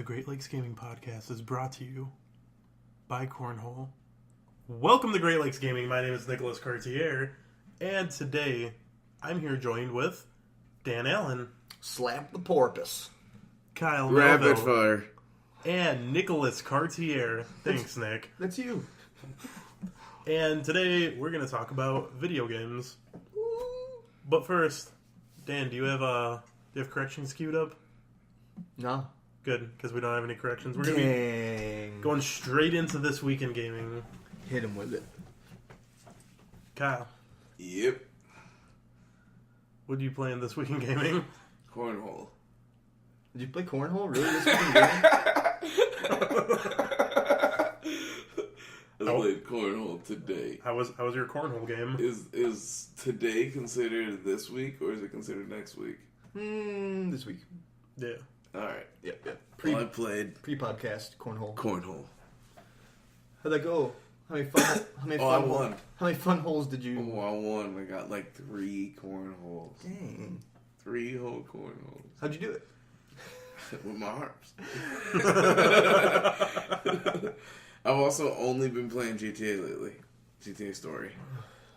The Great Lakes Gaming Podcast is brought to you by Cornhole. Welcome to Great Lakes Gaming. My name is Nicholas Cartier, and today I'm here joined with Dan Allen, Slap the Porpoise, Kyle Rapid Melville, fire. and Nicholas Cartier. Thanks, Nick. That's you. And today we're going to talk about video games. But first, Dan, do you have corrections queued up? No. Good, because we don't have any corrections. We're going to be going straight into this week in gaming. Hit him with it. Kyle, Yep. what are you playing this week in gaming? Cornhole. Did you play Cornhole? Really? This fucking game? I played Cornhole today. How was your cornhole game? Is today considered this week or is it considered next week? This week. Yeah. Alright. Yep. I played Pre-podcast Cornhole. Cornhole. How'd that go? How many fun? I won. How many fun holes did you? Oh, I won. I got like 3 cornholes. Dang. 3 whole cornholes. How'd you do it? With my arms. I've also only been playing GTA lately. GTA Story.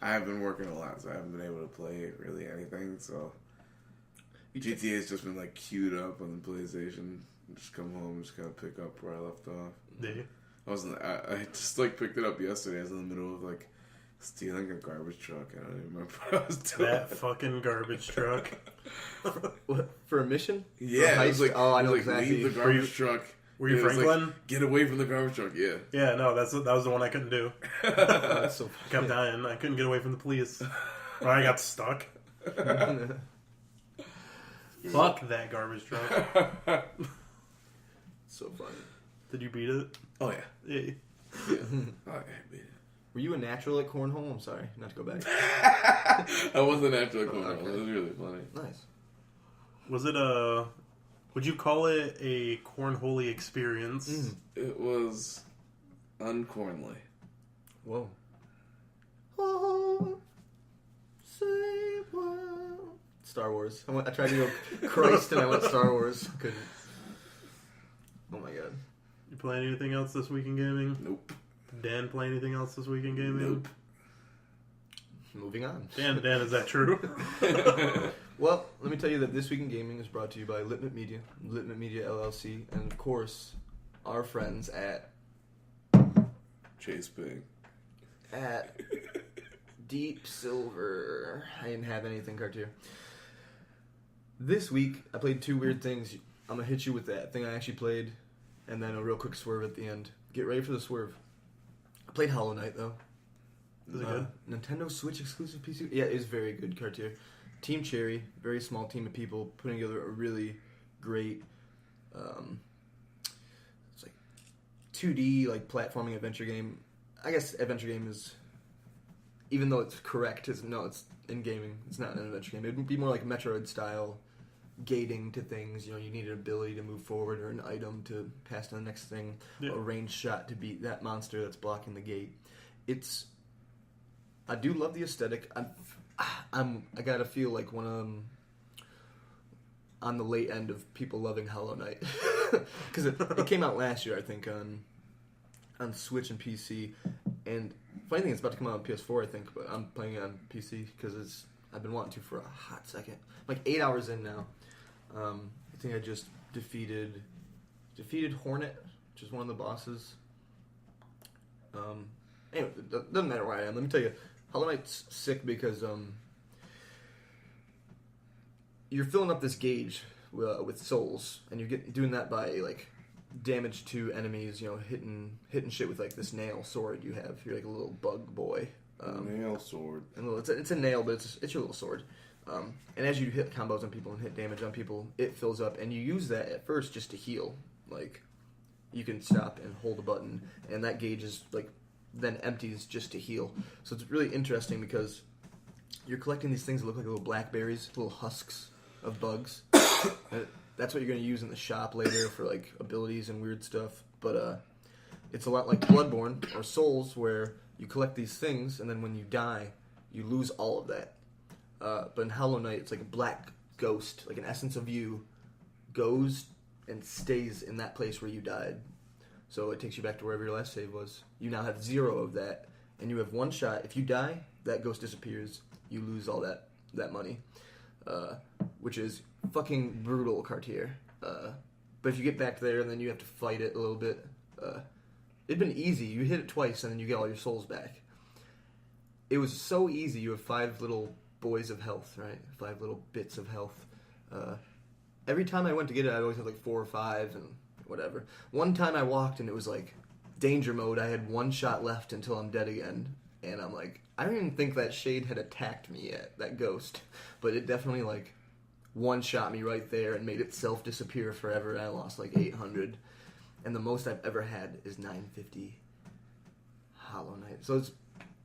I have been working a lot, so I haven't been able to play really anything, so GTA's just been like queued up on the PlayStation. Just come home and just kind of pick up where I left off. Yeah. I just like picked it up yesterday. I was in the middle of like stealing a garbage truck. I don't even remember what I was doing. That fucking garbage truck. What, for a mission? Yeah, For a it was like, heist? I know like exactly. leave the garbage truck. Were you It was Franklin? like, get away from the garbage truck. Yeah. Yeah, no, that was the one I couldn't do. That's so I kept dying. I couldn't get away from the police. Or I got stuck. Fuck that garbage truck. So funny. Did you beat it? Oh yeah. Yeah. Yeah. Oh, I beat it. Were you a natural at Cornhole? I'm sorry, not to go back. I wasn't after the corner. Okay. It was really funny. Nice. Was it would you call it a cornholey experience? It was uncornly. Whoa. Oh, say what? Star Wars. I tried to go Christ and I went Star Wars. Couldn't. Oh my god. You playing anything else this week in gaming? Nope. Dan play anything else this week in gaming? Nope. Moving on. Dan, is that true? Well, let me tell you that This Week in Gaming is brought to you by Litmit Media LLC, and of course, our friends at Chase Pig. Deep Silver. I didn't have anything, Cartier. This week, I played 2 weird things. I'm going to hit you with that thing I actually played, and then a real quick swerve at the end. Get ready for the swerve. I played Hollow Knight, though. Is it good? Nintendo Switch exclusive PC? Yeah, it is very good, Cartier. Team Cherry, very small team of people putting together a really great, it's like 2D like platforming adventure game. I guess adventure game is, even though it's correct, it's in gaming. It's not an adventure game. It would be more like Metroid style gating to things. You know, you need an ability to move forward or an item to pass to the next thing, Yeah. a ranged shot to beat that monster that's blocking the gate. I do love the aesthetic. I gotta feel like when I'm on the late end of people loving Hollow Knight, because it came out last year, I think, on Switch and PC. And funny thing, it's about to come out on PS4, I think, but I'm playing it on PC because I've been wanting to for a hot second. I'm like 8 hours in now. I think I just defeated Hornet, which is one of the bosses. Anyway, it doesn't matter where I am. Let me tell you, Hollow Knight's sick because you're filling up this gauge with souls, and you're doing that by like damage to enemies. You know, hitting shit with like this nail sword you have. You're like a little bug boy. Nail sword. And it's a nail, but it's your little sword. And as you hit combos on people and hit damage on people, it fills up, and you use that at first just to heal. Like you can stop and hold a button, and that gauge is like then empties just to heal. So it's really interesting because you're collecting these things that look like little blackberries, little husks of bugs. That's what you're going to use in the shop later for like abilities and weird stuff. But it's a lot like Bloodborne or Souls, where you collect these things and then when you die, you lose all of that. But in Hollow Knight, it's like a black ghost, like an essence of you, goes and stays in that place where you died. So it takes you back to wherever your last save was. You now have 0 of that, and you have 1 shot. If you die, that ghost disappears. You lose all that money, which is fucking brutal, Cartier. But if you get back there and then you have to fight it a little bit, it'd been easy. You hit it twice and then you get all your souls back. It was so easy. You have 5 little boys of health, right? 5 little bits of health. Every time I went to get it, I always had like 4 or 5 and whatever. One time I walked and it was like danger mode. I had 1 shot left until I'm dead again. And I'm like, I don't even think that shade had attacked me yet, that ghost. But it definitely like one-shot me right there and made itself disappear forever, and I lost like 800. And the most I've ever had is 950 Hollow Knight. So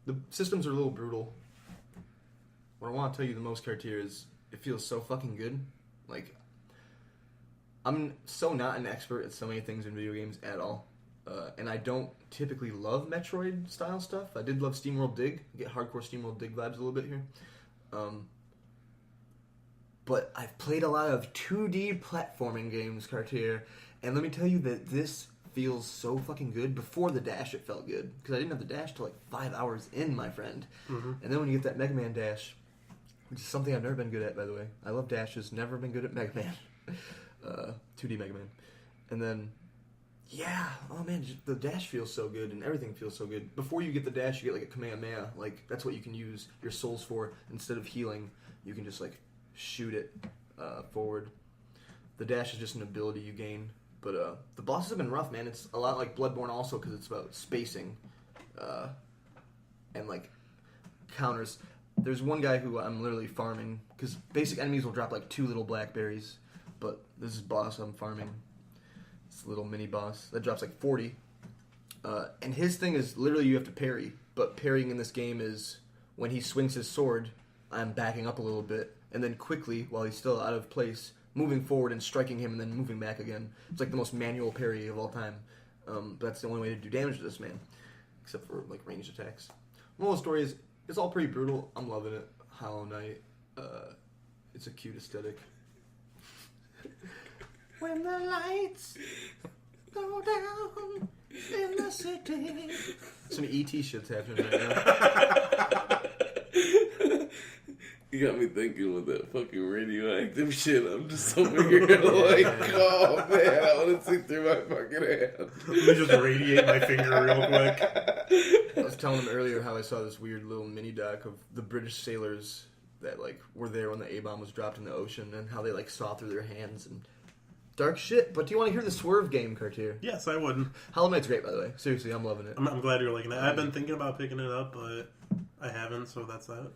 the systems are a little brutal. What I want to tell you the most, Cartier, is it feels so fucking good. Like, I'm so not an expert at so many things in video games at all. And I don't typically love Metroid-style stuff. I did love SteamWorld Dig. I get hardcore SteamWorld Dig vibes a little bit here. But I've played a lot of 2D platforming games, Cartier, and let me tell you that this feels so fucking good. Before the dash, it felt good, because I didn't have the dash till like 5 hours in, my friend. Mm-hmm. And then when you get that Mega Man dash, which is something I've never been good at, by the way. I love dashes, never been good at Mega Man. 2D Mega Man. And then, yeah, oh man, the dash feels so good, and everything feels so good. Before you get the dash, you get like a Kamehameha. Like, that's what you can use your souls for. Instead of healing, you can just like shoot it forward. The dash is just an ability you gain. But the bosses have been rough, man. It's a lot like Bloodborne also, because it's about spacing and like counters. There's one guy who I'm literally farming, because basic enemies will drop like 2 little blackberries, but this is boss I'm farming. This little mini boss that drops like 40, and his thing is literally you have to parry. But parrying in this game is when he swings his sword, I'm backing up a little bit, and then quickly, while he's still out of place, moving forward and striking him and then moving back again. It's like the most manual parry of all time. But that's the only way to do damage to this man, except for like ranged attacks. Moral of the story is, it's all pretty brutal. I'm loving it. Hollow Knight. It's a cute aesthetic. When the lights go down in the city. Some E.T. shit's happening right now. You got me thinking with that fucking radioactive shit. I'm just over here like, oh man, I want to see through my fucking hand. Let me just radiate my finger real quick. I was telling him earlier how I saw this weird little mini doc of the British sailors that like were there when the A-bomb was dropped in the ocean, and how they like saw through their hands and dark shit. But do you want to hear the Swerve game, Cartier? Yes, I would. Hollow Knight's great, by the way. Seriously, I'm loving it. I'm glad you're liking it. I've been thinking about picking it up, but I haven't, so that's that.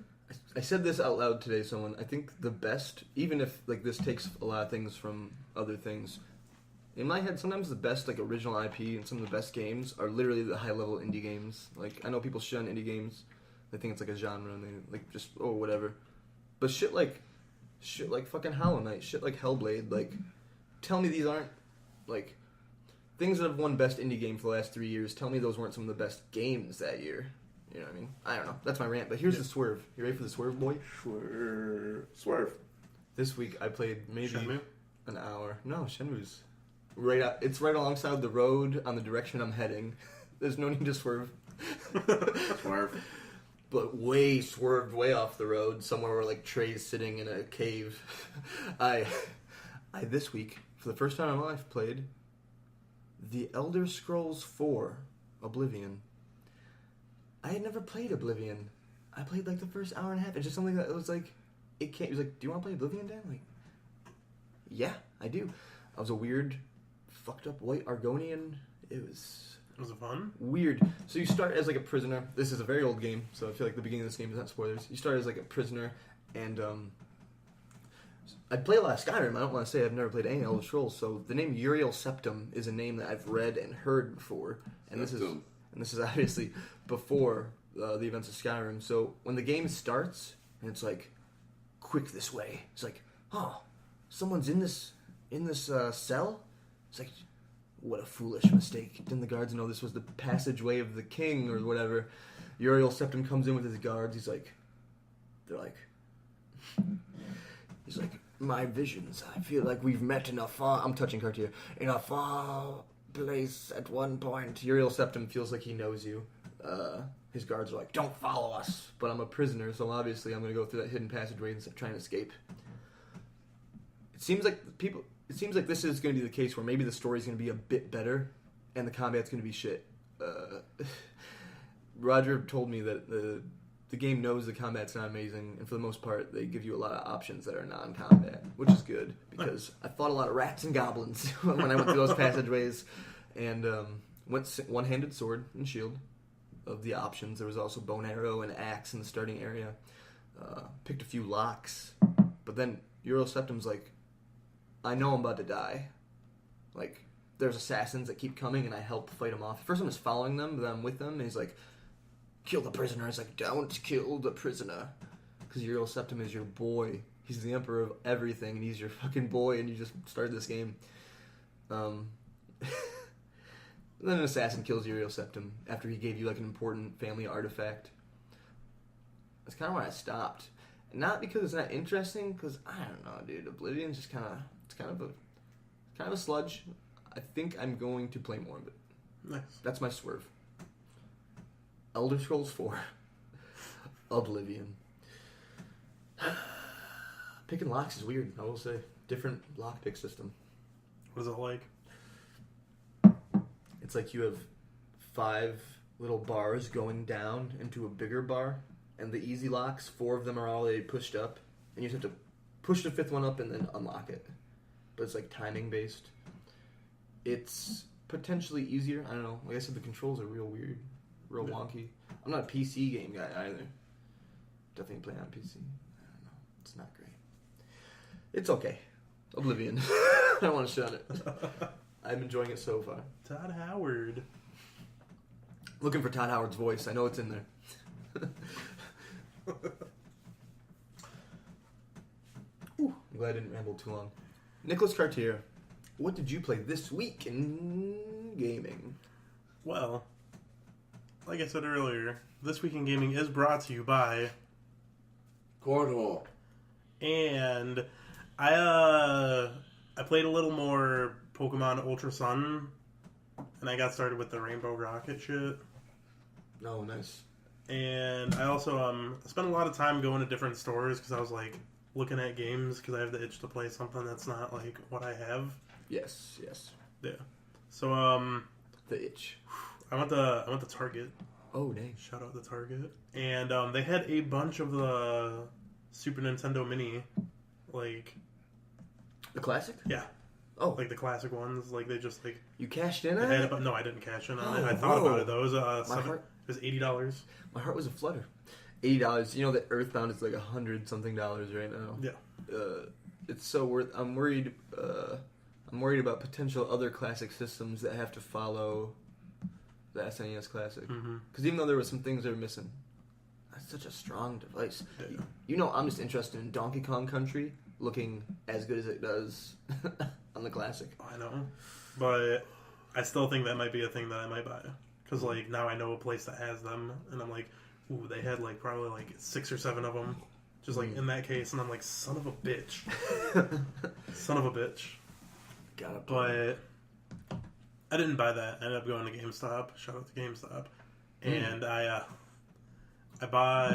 I said this out loud today, someone. I think the best, even if like this takes a lot of things from other things, in my head, sometimes the best like original IP and some of the best games are literally the high-level indie games. Like, I know people shun indie games. They think it's like a genre and they like just, oh, whatever. But shit like fucking Hollow Knight, shit like Hellblade, like, tell me these aren't, like, things that have won best indie game for the last 3 years, tell me those weren't some of the best games that year. You know what I mean? I don't know. That's my rant. But here's the Swerve. You ready for the Swerve, boy? Swerve. This week I played maybe Shenmue? an hour. No, Shenmue's right out. It's right alongside the road on the direction I'm heading. There's no need to swerve. Swerve. But way swerved way off the road, somewhere where like Trey's sitting in a cave. I this week, for the first time in my life, played The Elder Scrolls 4 Oblivion. I had never played Oblivion. I played like the first hour and a half. It's just something that was like, it came. He was like, "Do you want to play Oblivion, Dan?" I'm like, yeah, I do. I was a weird, fucked up white Argonian. Was it fun? Weird. So you start as like a prisoner. This is a very old game, so I feel like the beginning of this game is not spoilers. You start as like a prisoner, and I play a lot of Skyrim. I don't want to say I've never played any Elder Scrolls. So the name Uriel Septim is a name that I've read and heard before, and this is obviously before the events of Skyrim. So when the game starts and it's like, quick this way, it's like, oh, someone's in this cell. It's like, what a foolish mistake. Didn't the guards know this was the passageway of the king or whatever? Uriel Septim comes in with his guards. He's like, my visions. I feel like we've met in a far... I'm touching Cartier. In a far place at one point. Uriel Septim feels like he knows you. His guards are like, don't follow us. But I'm a prisoner, so obviously I'm going to go through that hidden passageway and try and escape. It seems like this is going to be the case where maybe the story's going to be a bit better and the combat's going to be shit. Roger told me that the game knows the combat's not amazing, and for the most part, they give you a lot of options that are non-combat, which is good, because I fought a lot of rats and goblins when I went through those passageways, and went one-handed sword and shield of the options. There was also bow and arrow and axe in the starting area. Picked a few locks, but then Uriel Septim's like, I know I'm about to die. Like, there's assassins that keep coming, and I help fight them off. At first I'm just following them, but then I'm with them, and he's like, kill the prisoner. It's like, don't kill the prisoner. Because Uriel Septim is your boy. He's the emperor of everything, and he's your fucking boy, and you just started this game. Then an assassin kills Uriel Septim after he gave you, like, an important family artifact. That's kind of where I stopped. And not because it's not interesting, because, I don't know, dude. Oblivion's just kind of a sludge. I think I'm going to play more of it. Nice. That's my swerve. Elder Scrolls 4. Oblivion. Picking locks is weird, I will say. Different lockpick system. What is it like? It's like you have 5 little bars going down into a bigger bar, and the easy locks, 4 of them are already pushed up, and you just have to push the 5th one up and then unlock it. But it's like timing based. It's potentially easier. I don't know. Like I said, the controls are real weird. Real wonky. I'm not a PC game guy either. Definitely playing on PC. I don't know. It's not great. It's okay. Oblivion. I don't want to shit on it. I'm enjoying it so far. Todd Howard. Looking for Todd Howard's voice. I know it's in there. Ooh, I'm glad I didn't ramble too long. Nicholas Cartier, what did you play this week in gaming? Well, like I said earlier, This Week in Gaming is brought to you by Cornhole. And I played a little more Pokemon Ultra Sun, and I got started with the Rainbow Rocket shit. Oh, nice. And I also spent a lot of time going to different stores because I was like looking at games because I have the itch to play something that's not like what I have. Yes. Yeah. So The itch. I went to Target. Oh, dang. Shout out to Target. And they had a bunch of the Super Nintendo Mini, like... The classic? Yeah. Oh. Like the classic ones. Like they just like... You cashed in on it? No, I didn't cash in on it. Oh, I thought whoa. about it though. It was, it was $80. My heart was a flutter. $80. You know that Earthbound is like $100-something right now. Yeah. It's so worth. I'm worried about potential other classic systems that have to follow the SNES Classic. Because even though there were some things that were missing, that's such a strong device. Yeah. You know, I'm just interested in Donkey Kong Country looking as good as it does on the Classic. I know, but I still think that might be a thing that I might buy because like now I know a place that has them, and I'm like, ooh, they had like probably like 6 or 7 of them, just like in that case, and I'm like, son of a bitch, son of a bitch. Got it. But I didn't buy that. I ended up going to GameStop. Shout out to GameStop, and I bought,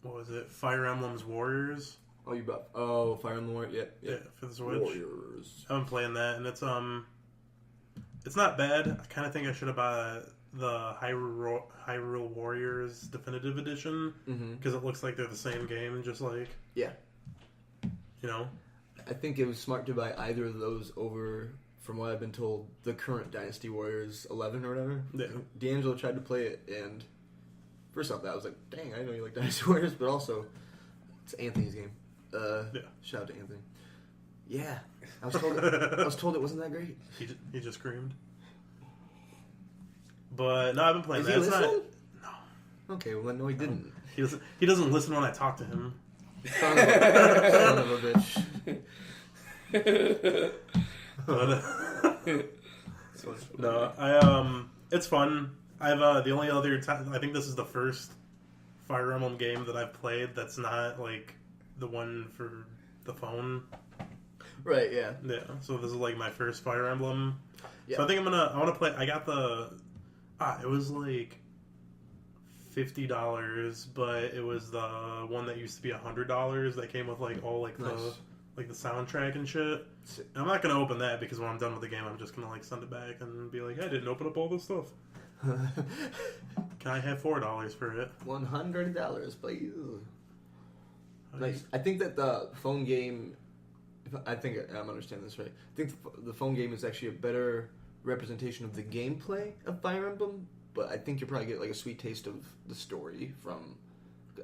what was it? Fire Emblem's Warriors. Oh, you bought... Oh, Fire Emblem Warriors. Yeah. For the Switch. Warriors. I've been playing that, and it's not bad. I kind of think I should have bought the Hyrule Warriors Definitive Edition because it looks like they're the same game, just like Yeah. you know. I think it was smart to buy either of those over, from what I've been told, the current Dynasty Warriors 11 or whatever. Yeah. D'Angelo tried to play it, and first off, I was like, dang, I know you like Dynasty Warriors, but also, it's Anthony's game. Shout out to Anthony. Yeah, I was told it wasn't that great. He just screamed. But no, I've been playing Is that. he It's listening? No. Okay, well, no, he didn't. He doesn't listen when I talk to him. Son of a bitch. But, no, it's fun. I've the only other time, I think this is the first Fire Emblem game that I've played that's not like the one for the phone. Right, yeah. Yeah, so this is like my first Fire Emblem. Yeah. So I think I want to play. I got it was like $50, but it was the one that used to be $100 that came with like all like the soundtrack and shit. And I'm not gonna open that because when I'm done with the game, I'm just gonna like send it back and be like, I didn't open up all this stuff. Can I have $4 for it? $100, please. Nice. Nice. I think that the phone game. I think I'm understanding this right. I think the phone game is actually a better representation of the gameplay of Fire Emblem, but I think you probably get like a sweet taste of the story from.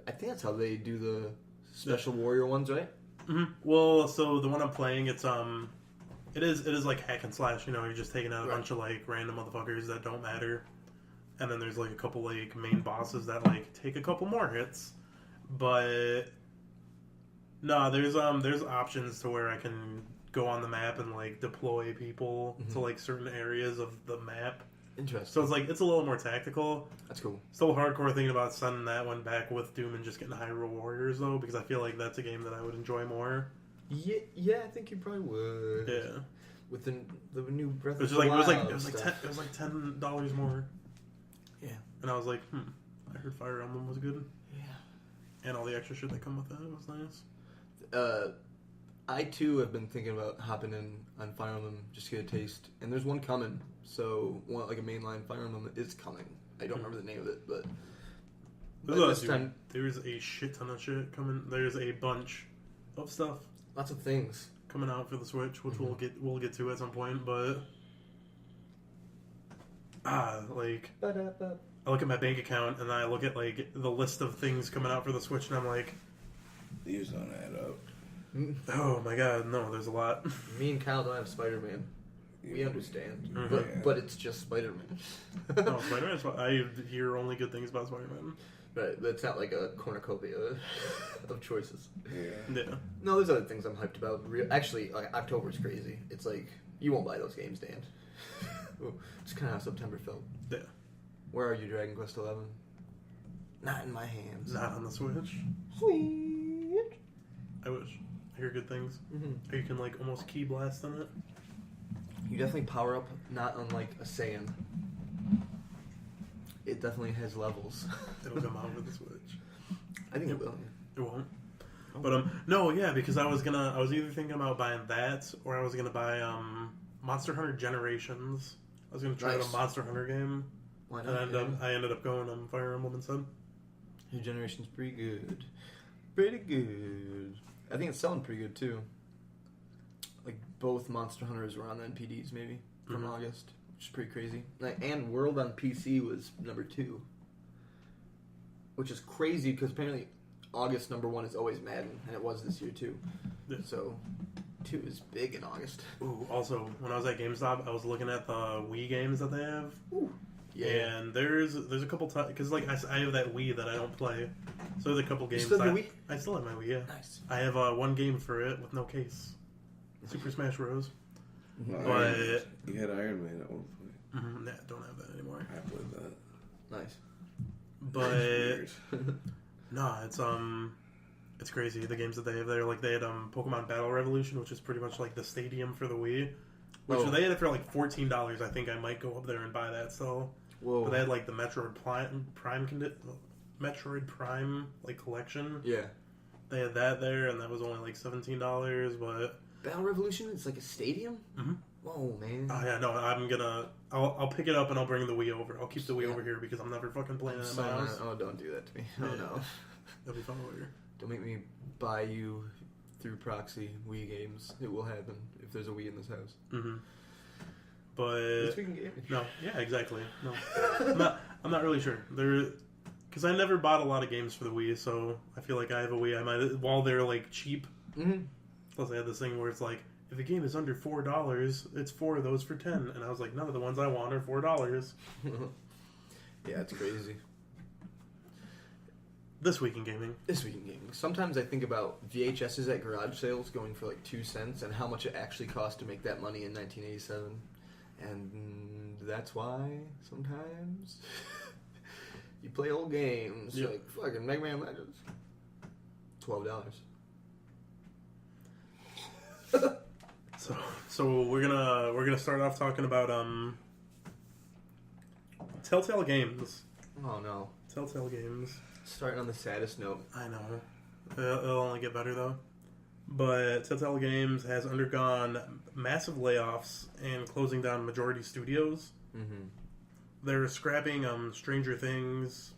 I think that's how they do the Special Warrior ones, right? Mm-hmm. Well, so the one I'm playing, it is like hack and slash. You know, you're just taking out a bunch of like random motherfuckers that don't matter, and then there's like a couple like main bosses that like take a couple more hits, but. No, there's options to where I can go on the map and like deploy people to like certain areas of the map. Interesting. So it's like it's a little more tactical. That's cool. Still hardcore thinking about sending that one back with Doom and just getting Hyrule Warriors though, because I feel like that's a game that I would enjoy more. Yeah, I think you probably would. Yeah. With the new Breath It was of the like Wild it was like $10 more. Yeah. And I was like, I heard Fire Emblem was good. Yeah. And all the extra shit that come with that was nice. I too have been thinking about hopping in on Fire Emblem just to get a taste, and there's one coming. So one like a mainline Fire Emblem is coming. I don't remember the name of it, but this time there's a shit ton of shit coming. There's a bunch of stuff, lots of things coming out for the Switch, which we'll get to at some point. But like I look at my bank account and I look at like the list of things coming out for the Switch, and I'm like. These don't add up. Oh my god, no, there's a lot. Me and Kyle don't have Spider-Man. We understand. Mm-hmm. But it's just Spider-Man. No, Spider-Man, I hear only good things about Spider-Man. Right, but it's not like a cornucopia of choices. Yeah. No, there's other things I'm hyped about. Actually, like, October's crazy. It's like, you won't buy those games, Dan. It's kind of how September felt. Yeah. Where are you, Dragon Quest XI? Not in my hands. Not on the Switch. Sweet. I wish. I hear good things. Mm-hmm. Or you can like almost key blast on it. You definitely power up, not unlike a Saiyan. It definitely has levels. It'll come out for the Switch. I think it will. It won't. But no, yeah, because I was either thinking about buying that or I was gonna buy Monster Hunter Generations. I was gonna try out a Monster Hunter game. Why not? And I ended up going on Fire Emblem instead. New Generation's pretty good. Pretty good. I think it's selling pretty good too. Like both Monster Hunters were on the NPDs maybe from August, which is pretty crazy. And World on PC was number 2, which is crazy because apparently August number 1 is always Madden, and it was this year too. Yeah. So 2 is big in August. Ooh, also when I was at GameStop, I was looking at the Wii games that they have. Ooh. Yeah. And there's a couple times because like I have that Wii that I don't play, so there's a couple games. You still have your Wii? I still have my Wii. Yeah. Nice. I have one game for it with no case. Super Smash Bros. Well, But you had Iron Man at one point. Yeah, don't have that anymore. I played that. Nice. But no, it's crazy the games that they have there. Like they had Pokemon Battle Revolution, which is pretty much like the stadium for the Wii. Which they had it for like $14. I think I might go up there and buy that still. Whoa. But they had like the Metroid Prime like collection. Yeah. They had that there, and that was only like $17. But Battle Revolution is like a stadium. Mm-hmm. Whoa, man. Oh yeah, no, I'll pick it up and I'll bring the Wii over. I'll keep the Wii over here because I'm never fucking playing it at my house. Oh, don't do that to me. Oh no. That'll be fun over here. Don't make me buy you through proxy Wii games. It will happen if there's a Wii in this house. Mm-hmm. But game. No, yeah, exactly. No, I'm not really sure. Because I never bought a lot of games for the Wii, so I feel like I have a Wii. I might, while they're like cheap. Mm-hmm. Plus, I had this thing where it's like, if a game is under $4, it's 4 of those for $10, and I was like, none of the ones I want are $4. Yeah, it's crazy. This week in gaming. Sometimes I think about VHSs at garage sales going for like 2 cents and how much it actually cost to make that money in 1987. And that's why sometimes you play old games like fucking Mega Man Legends. $12. So we're gonna start off talking about Telltale Games. Oh no. Telltale Games. Starting on the saddest note. I know. It'll only get better though. But Telltale Games has undergone massive layoffs and closing down majority studios. Mm-hmm. They're scrapping Stranger Things.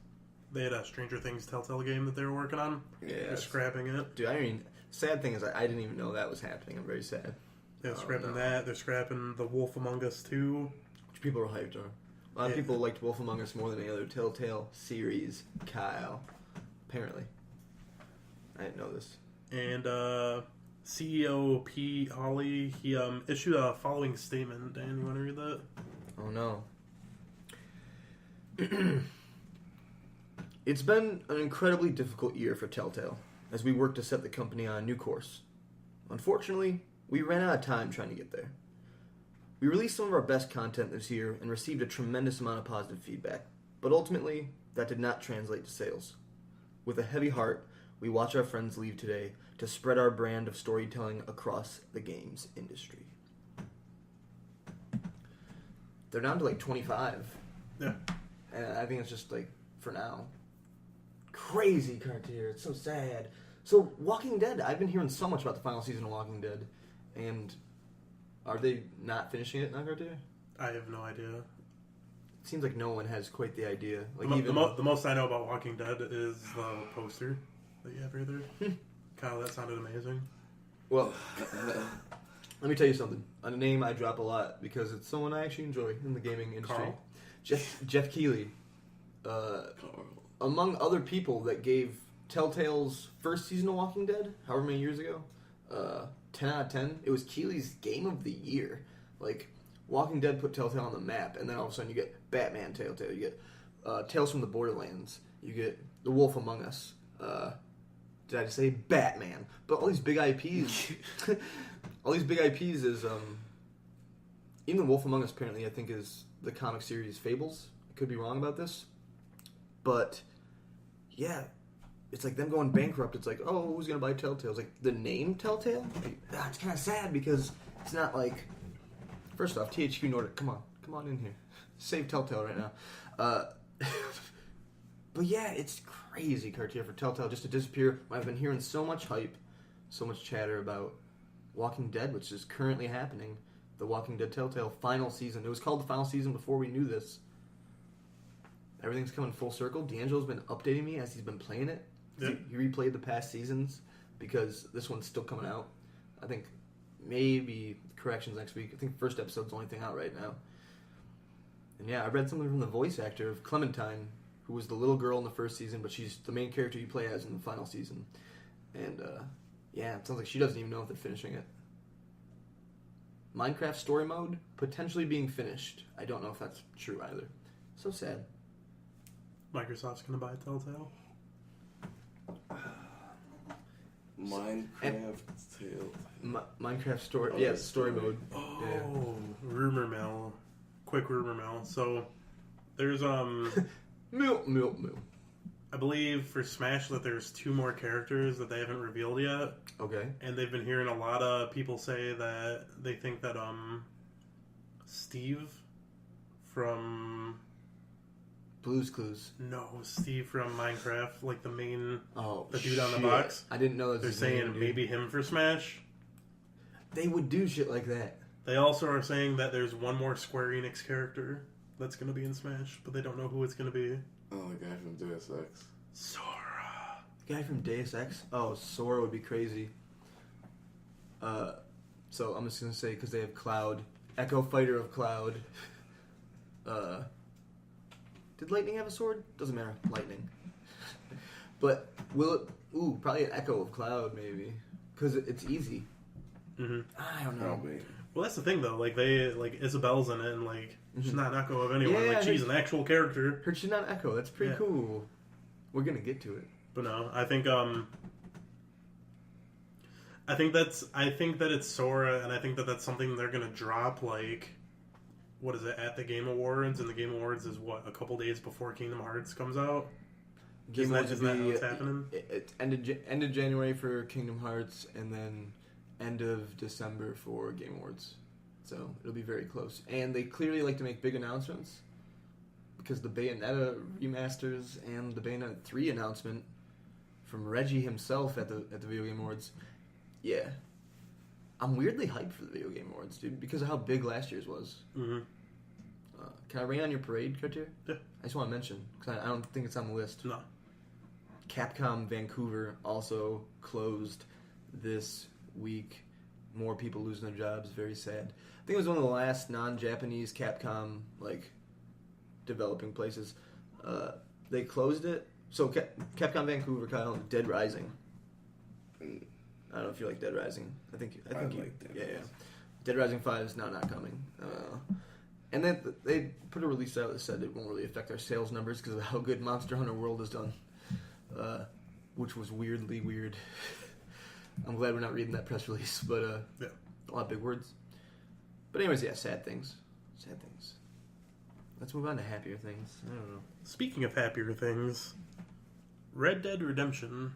They had a Stranger Things Telltale game that they were working on. Yeah. They're scrapping it. Dude, I mean, sad thing is I didn't even know that was happening. I'm very sad. They're scrapping that. They're scrapping The Wolf Among Us 2. Which people are hyped on. A lot of people liked Wolf Among Us more than any other Telltale series. Kyle. Apparently. I didn't know this. And CEO P. Harley, he issued a following statement. Dan, you want to read that? Oh no. It's been an incredibly difficult year for Telltale as we work to set the company on a new course. Unfortunately, we ran out of time trying to get there. We released some of our best content this year and received a tremendous amount of positive feedback, but ultimately, that did not translate to sales. With a heavy heart, we watch our friends leave today to spread our brand of storytelling across the games industry. They're down to like 25. Yeah. And I think it's just like, for now. Crazy Cartier. It's so sad. So, Walking Dead. I've been hearing so much about the final season of Walking Dead. And are they not finishing it now, Cartier? I have no idea. It seems like no one has quite the idea. Like The most I know about Walking Dead is the poster that you have right there. Kyle, that sounded amazing. Well, let me tell you something. A name I drop a lot because it's someone I actually enjoy in the gaming industry. Carl? Jeff Keighley. Among other people that gave Telltale's first season of Walking Dead, however many years ago, 10 out of 10, it was Keighley's game of the year. Like, Walking Dead put Telltale on the map, and then all of a sudden you get Batman Telltale, you get Tales from the Borderlands, you get The Wolf Among Us, did I just say Batman? But all these big IPs, is, even The Wolf Among Us apparently I think is the comic series Fables. I could be wrong about this. But, yeah, it's like them going bankrupt. It's like, oh, who's going to buy Telltale? It's like, the name Telltale? Like, it's kind of sad because it's not like... First off, THQ Nordic, come on in here. Save Telltale right now. But yeah, it's crazy, Cartier, for Telltale just to disappear. I've been hearing so much hype, so much chatter about Walking Dead, which is currently happening. The Walking Dead Telltale final season. It was called the final season before we knew this. Everything's coming full circle. D'Angelo's been updating me as he's been playing it. Yep. He replayed the past seasons because this one's still coming out. I think maybe corrections next week. I think the first episode's the only thing out right now. And yeah, I read something from the voice actor of Clementine, who was the little girl in the first season, but she's the main character you play as in the final season. And yeah, it sounds like she doesn't even know if they're finishing it. Minecraft story mode potentially being finished. I don't know if that's true either. So sad. Microsoft's going to buy Telltale. Minecraft Telltale. Minecraft story, story mode. Oh, yeah. Rumor mill. Quick rumor mill. So, there's, Milk. I believe for Smash that there's 2 more characters that they haven't revealed yet. Okay. And they've been hearing a lot of people say that they think that, Steve from... Blue's Clues. No, Steve from Minecraft, like the main... Oh, the dude on the box. I didn't know that. They're saying maybe him for Smash. They would do shit like that. They also are saying that there's 1 more Square Enix character that's going to be in Smash, but they don't know who it's going to be. Oh, the guy from Deus Ex. Sora. The guy from Deus Ex? Oh, Sora would be crazy. So I'm just going to say, because they have Cloud, Echo Fighter of Cloud. Did Lightning have a sword? Doesn't matter. Lightning. But will it... Ooh, probably an Echo of Cloud, maybe. Because it's easy. Mm-hmm. I don't know. Probably. Well, that's the thing, though. Like, Isabelle's in it, and, like, she's not Echo of anyone. Yeah, like, she's an actual character. Heard she's not Echo. That's pretty cool. We're going to get to it. But no, I think that it's Sora, and I think that that's something they're going to drop, like... What is it, at the Game Awards? And the Game Awards is, what, a couple days before Kingdom Hearts comes out? Isn't that how it's happening? It's ended January for Kingdom Hearts, and then end of December for Game Awards. So it'll be very close. And they clearly like to make big announcements because the Bayonetta remasters and the Bayonetta 3 announcement from Reggie himself at the Video Game Awards. Yeah. I'm weirdly hyped for the Video Game Awards, dude, because of how big last year's was. Mm-hmm. Can I rain on your parade, Cartier? Yeah. I just want to mention, because I don't think it's on the list. No. Capcom Vancouver also closed this week. More people losing their jobs. Very sad. I think it was one of the last non-Japanese Capcom developing places. They closed it. So Capcom Vancouver, Kyle, Dead Rising. I don't know if you like Dead Rising. I think you like Dead Rising. Dead Rising 5 is now not coming. And then they put a release out that said it won't really affect our sales numbers because of how good Monster Hunter World has done, which was weirdly weird. I'm glad we're not reading that press release, but yeah. A lot of big words. But anyways, yeah, sad things. Sad things. Let's move on to happier things. I don't know. Speaking of happier things, Red Dead Redemption.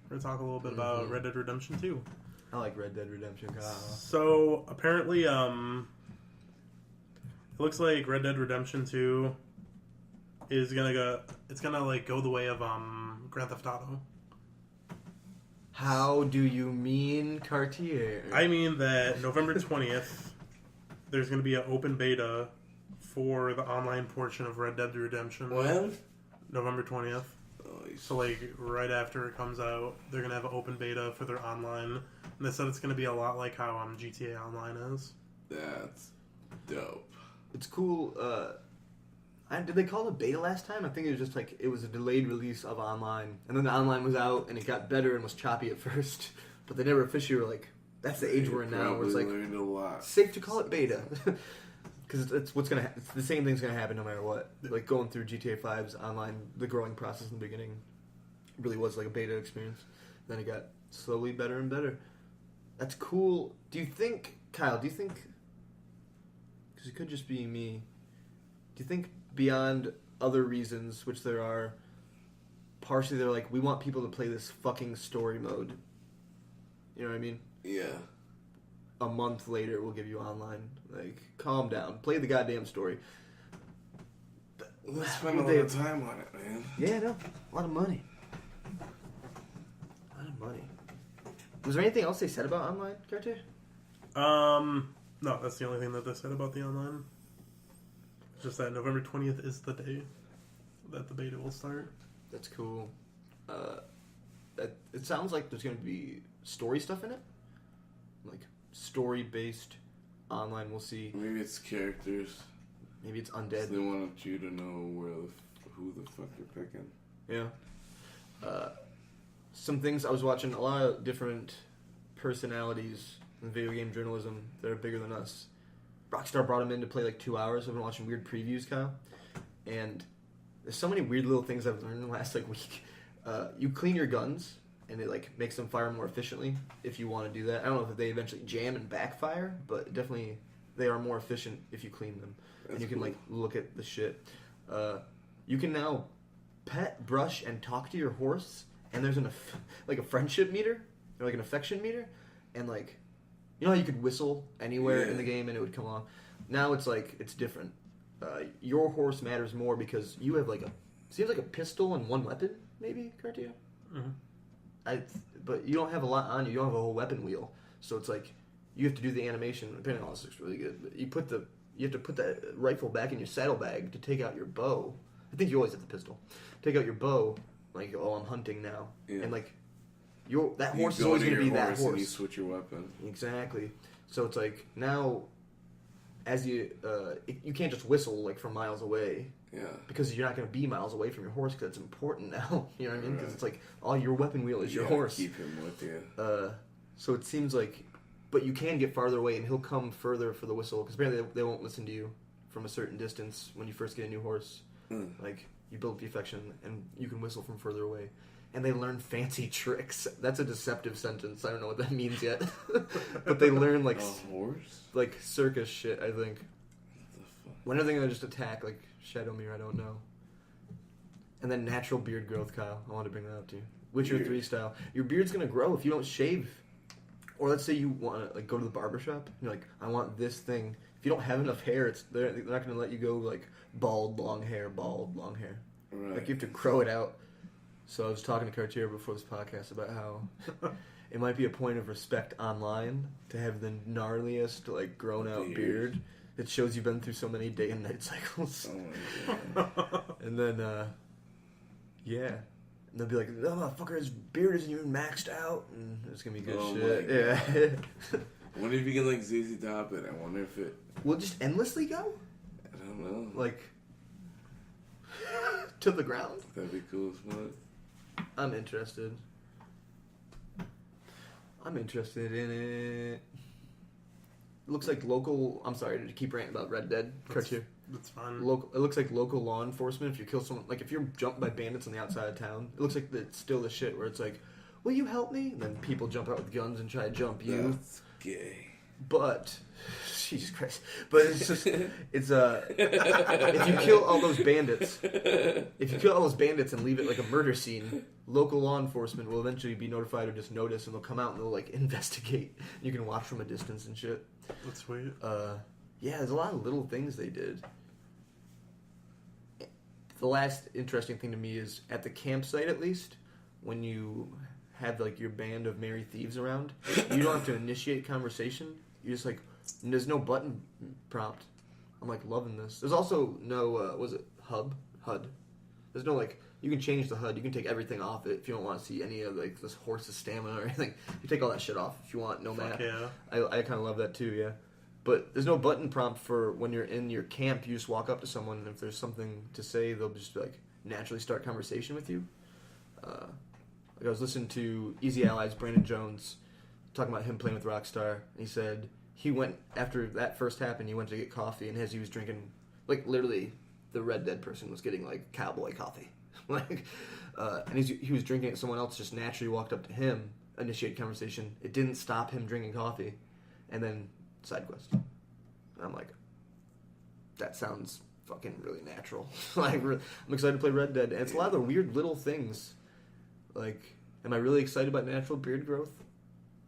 We're going to talk a little bit about Red Dead Redemption 2. I like Red Dead Redemption. So, apparently, it looks like Red Dead Redemption 2 is going to go the way of Grand Theft Auto. How do you mean, Cartier? I mean that November 20th, there's going to be an open beta for the online portion of Red Dead Redemption. When? November 20th. Oh, So, right after it comes out, they're going to have an open beta for their online. And they said it's going to be a lot like how GTA Online is. that's dope. It's cool. Did they call it beta last time? I think it was just it was a delayed release of online. And then the online was out, and it got better and was choppy at first. But they never officially were that's the age we're in now, where it's learned a lot. safe to call it beta. Because it's the same thing's going to happen no matter what. Like going through GTA 5's online, the growing process in the beginning really was like a beta experience. Then it got slowly better and better. That's cool. Kyle, because it could just be me, do you think beyond other reasons, which there are, partially they're we want people to play this fucking story mode. You know what I mean? Yeah. A month later, we'll give you online. Calm down. Play the goddamn story. Let's spend a lot of time on it, man. Yeah, no. A lot of money. Was there anything else they said about online, Cartier? No, that's the only thing that they said about the online. It's just that November 20th is the day that the beta will start. That's cool. It sounds like there's going to be story stuff in it. Story-based online, we'll see. Maybe it's characters. Maybe it's undead. So they wanted you to know who the fuck you're picking. Yeah. Some things, I was watching a lot of different personalities in video game journalism that are bigger than us. Rockstar brought him in to play 2 hours. I've been watching weird previews, Kyle. And there's so many weird little things I've learned in the last week. You clean your guns, and it makes them fire more efficiently if you want to do that. I don't know if they eventually jam and backfire, but definitely they are more efficient if you clean them. And you can look at the shit. You can now pet, brush, and talk to your horse, and there's a friendship meter or an affection meter, and you know how you could whistle anywhere in the game and it would come on. Now it's it's different. Your horse matters more because you have seems like a pistol and one weapon, maybe, Cartier. Mm-hmm. But you don't have a lot on you. You don't have a whole weapon wheel, so it's you have to do the animation. Depending on this looks really good. But you have to put that rifle back in your saddlebag to take out your bow. I think you always have the pistol. Take out your bow, I'm hunting now, and that horse is always going to be that horse. And you switch your weapon. Exactly. So it's now, as you can't just whistle from miles away. Yeah. Because you're not going to be miles away from your horse because it's important now. You know what I mean? Because it's all your weapon wheel is your horse. Keep him with you. So it seems but you can get farther away and he'll come further for the whistle because apparently they won't listen to you from a certain distance when you first get a new horse. You build the affection and you can whistle from further away. And they learn fancy tricks. That's a deceptive sentence. I don't know what that means yet. But they learn a horse? Circus shit, I think. When are they going to just attack Shadowmere? I don't know. And then natural beard growth, Kyle. I want to bring that up to you. Witcher 3 style. Your beard's going to grow if you don't shave. Or let's say you want to like go to the barbershop. You're like, I want this thing. If you don't have enough hair, they're not going to let you go like bald, long hair. Right. Like you have to grow it out. So I was talking to Cartier before this podcast about how it might be a point of respect online to have the gnarliest like grown out beard. It shows you've been through so many day and night cycles. Oh my God. And then, yeah. And they'll be like, no, motherfucker, his beard isn't even maxed out. And it's going to be good shit. Yeah. I wonder if you can, like, ZZ Top it. I wonder if it... Will it just endlessly go? I don't know. Like, to the ground? That'd be cool as fuck. I'm interested in it. It looks like local... I'm sorry to keep ranting about Red Dead. Cartier. That's fine. It looks like local law enforcement. If you kill someone... Like, if you're jumped by bandits on the outside of town, it looks like it's still the shit where it's like, will you help me? And then people jump out with guns and try to jump you. That's gay. But... Jesus Christ. But it's just... It's, if you kill all those bandits... If you kill all those bandits and leave it like a murder scene, local law enforcement will eventually be notified or just notice, and they'll come out and they'll, like, investigate. You can watch from a distance and shit. That's sweet. Yeah, there's a lot of little things they did. The last interesting thing to me is, at the campsite at least, when you have, like, your band of merry thieves around, you don't have to initiate conversation. You're just like... And there's no button prompt. I'm like loving this. There's also no was it HUD. There's no like you can change the HUD. You can take everything off it if you don't want to see any of like this horse's stamina or anything. You take all that shit off if you want. No map. Yeah. I kind of love that too. Yeah. But there's no button prompt for when you're in your camp. You just walk up to someone, and if there's something to say, they'll just like naturally start conversation with you. Like I was listening to Easy Allies, Brandon Jones, talking about him playing with Rockstar, and he said. He went, after that first happened, he went to get coffee, and as he was drinking, like, literally, the Red Dead person was getting, like, cowboy coffee. Like, and he was drinking it, someone else just naturally walked up to him, initiated conversation. It didn't stop him drinking coffee, and then side quest. And I'm like, that sounds fucking really natural. Like, I'm excited to play Red Dead, and it's a lot of the weird little things. Like, am I really excited about natural beard growth?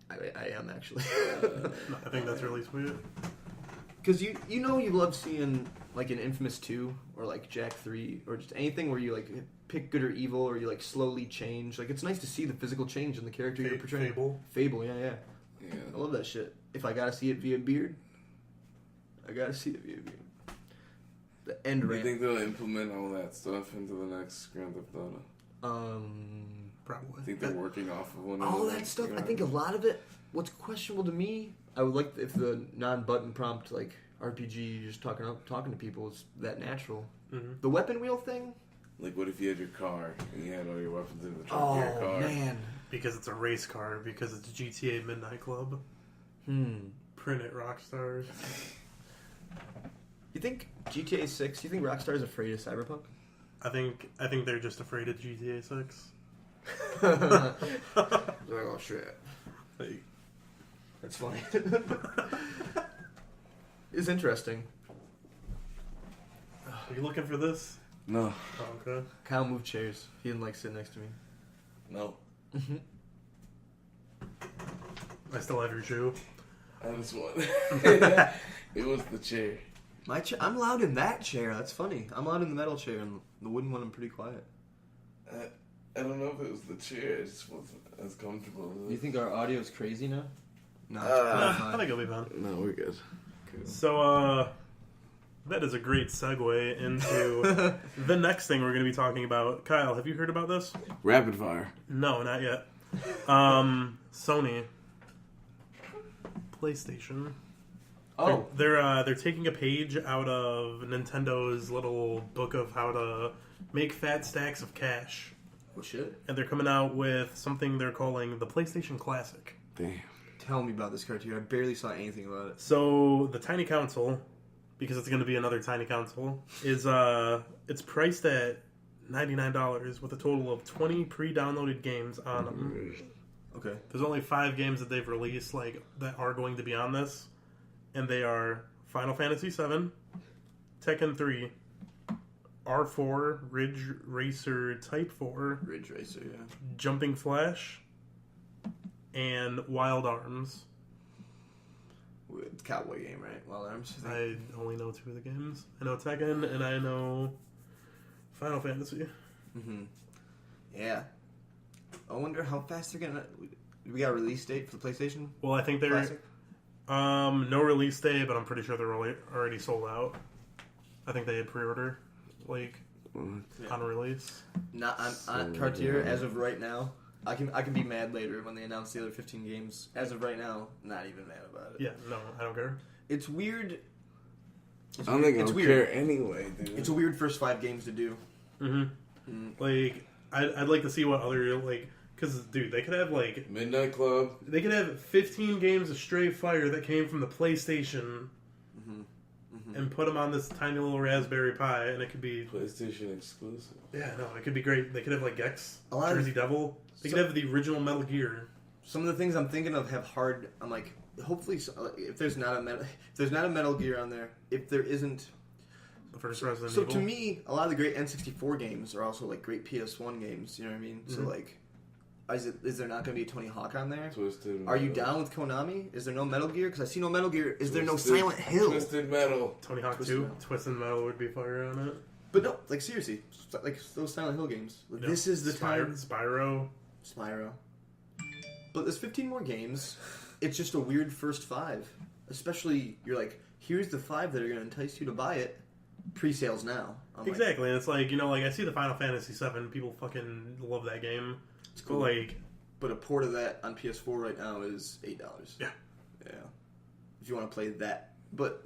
I am actually. I think that's really sweet. Because you know you love seeing like an Infamous 2 or like Jak 3 or just anything where you like pick good or evil or you like slowly change. Like it's nice to see the physical change in the character you're portraying. Fable, yeah. I love that shit. If I gotta see it via beard, I gotta see it via beard. The end ramp. Do you think they'll implement all that stuff into the next Grand Theft Auto? Probably. I think they're working off of one. All that stuff. I think a lot of it. What's questionable to me, I would like if the non-button prompt like RPG, just talking to people, is that natural. Mm-hmm. The weapon wheel thing. Like, what if you had your car and you had all your weapons in the trunk of your car? Oh man! Because it's a race car. Because it's GTA Midnight Club. Print it, Rockstar. You think GTA 6? You think Rockstar is afraid of Cyberpunk? I think they're just afraid of GTA 6. They're like, oh shit. Like, that's funny. It's interesting. Are you looking for this? No. Oh, okay. Kyle moved chairs. He didn't like sitting next to me. No. I still have your shoe. I just want. It was the chair. My chair. I'm loud in that chair. That's funny. I'm loud in the metal chair, and the wooden one I'm pretty quiet. I don't know if it was the chair. It just wasn't as comfortable. You think our audio is crazy now? No, I think it'll be fun. No, we're good. Cool. So, that is a great segue into the next thing we're going to be talking about. Kyle, have you heard about this? Rapid fire. No, not yet. Sony, PlayStation. Oh, they're taking a page out of Nintendo's little book of how to make fat stacks of cash. oh shit! And they're coming out with something they're calling the PlayStation Classic. Damn. Tell me about this Cartier. I barely saw anything about it. So the tiny console, because it's going to be another tiny console, is it's priced at $99 with a total of 20 pre-downloaded games on them. Okay. There's only 5 games that they've released like that are going to be on this, and they are Final Fantasy VII, Tekken 3, R4, Ridge Racer Type 4, Ridge Racer, yeah. Jumping Flash, and Wild Arms. It's a cowboy game, right? Wild Arms. I only know 2 of the games. I know Tekken and I know Final Fantasy. Mm-hmm. Yeah. I wonder how fast they're gonna. We got a release date for the PlayStation? Well, I think they're Classic? no release date, but I'm pretty sure they're already sold out. I think they had pre-order on release. Not on Cartier as of right now. I can be mad later when they announce the other 15 games. As of right now, not even mad about it. Yeah, no, I don't care. It's weird. I don't think I'll care anyway, dude. It's a weird first 5 games to do. Mm-hmm. I'd like to see what other because dude, they could have Midnight Club. They could have 15 games of straight fire that came from the PlayStation. And put them on this tiny little Raspberry Pi, and it could be PlayStation exclusive. Yeah, no, it could be great. They could have Gex, A lot Jersey Devil. They could have the original Metal Gear. Some of the things I'm thinking of have hard. I'm like, hopefully, if there's not a Metal Gear on there, if there isn't The first Resident So Evil. to me, a lot of the great N64 games are also great PS1 games. You know what I mean? So is there not going to be a Tony Hawk on there? Twisted Are you down with Konami? Is there no Metal Gear? Because I see no Metal Gear. Is there no Silent Hill? Twisted Metal. Tony Hawk Twisted 2, Metal. Twisted Metal would be fire on it. But no, seriously, those Silent Hill games. This is the time. Spyro. But there's 15 more games. It's just a weird first 5. Especially, you're here's the 5 that are going to entice you to buy it. Pre-sales now. Exactly, and it's I see the Final Fantasy 7. People fucking love that game. It's cool. But a port of that on PS4 right now is $8. Yeah. If you want to play that, but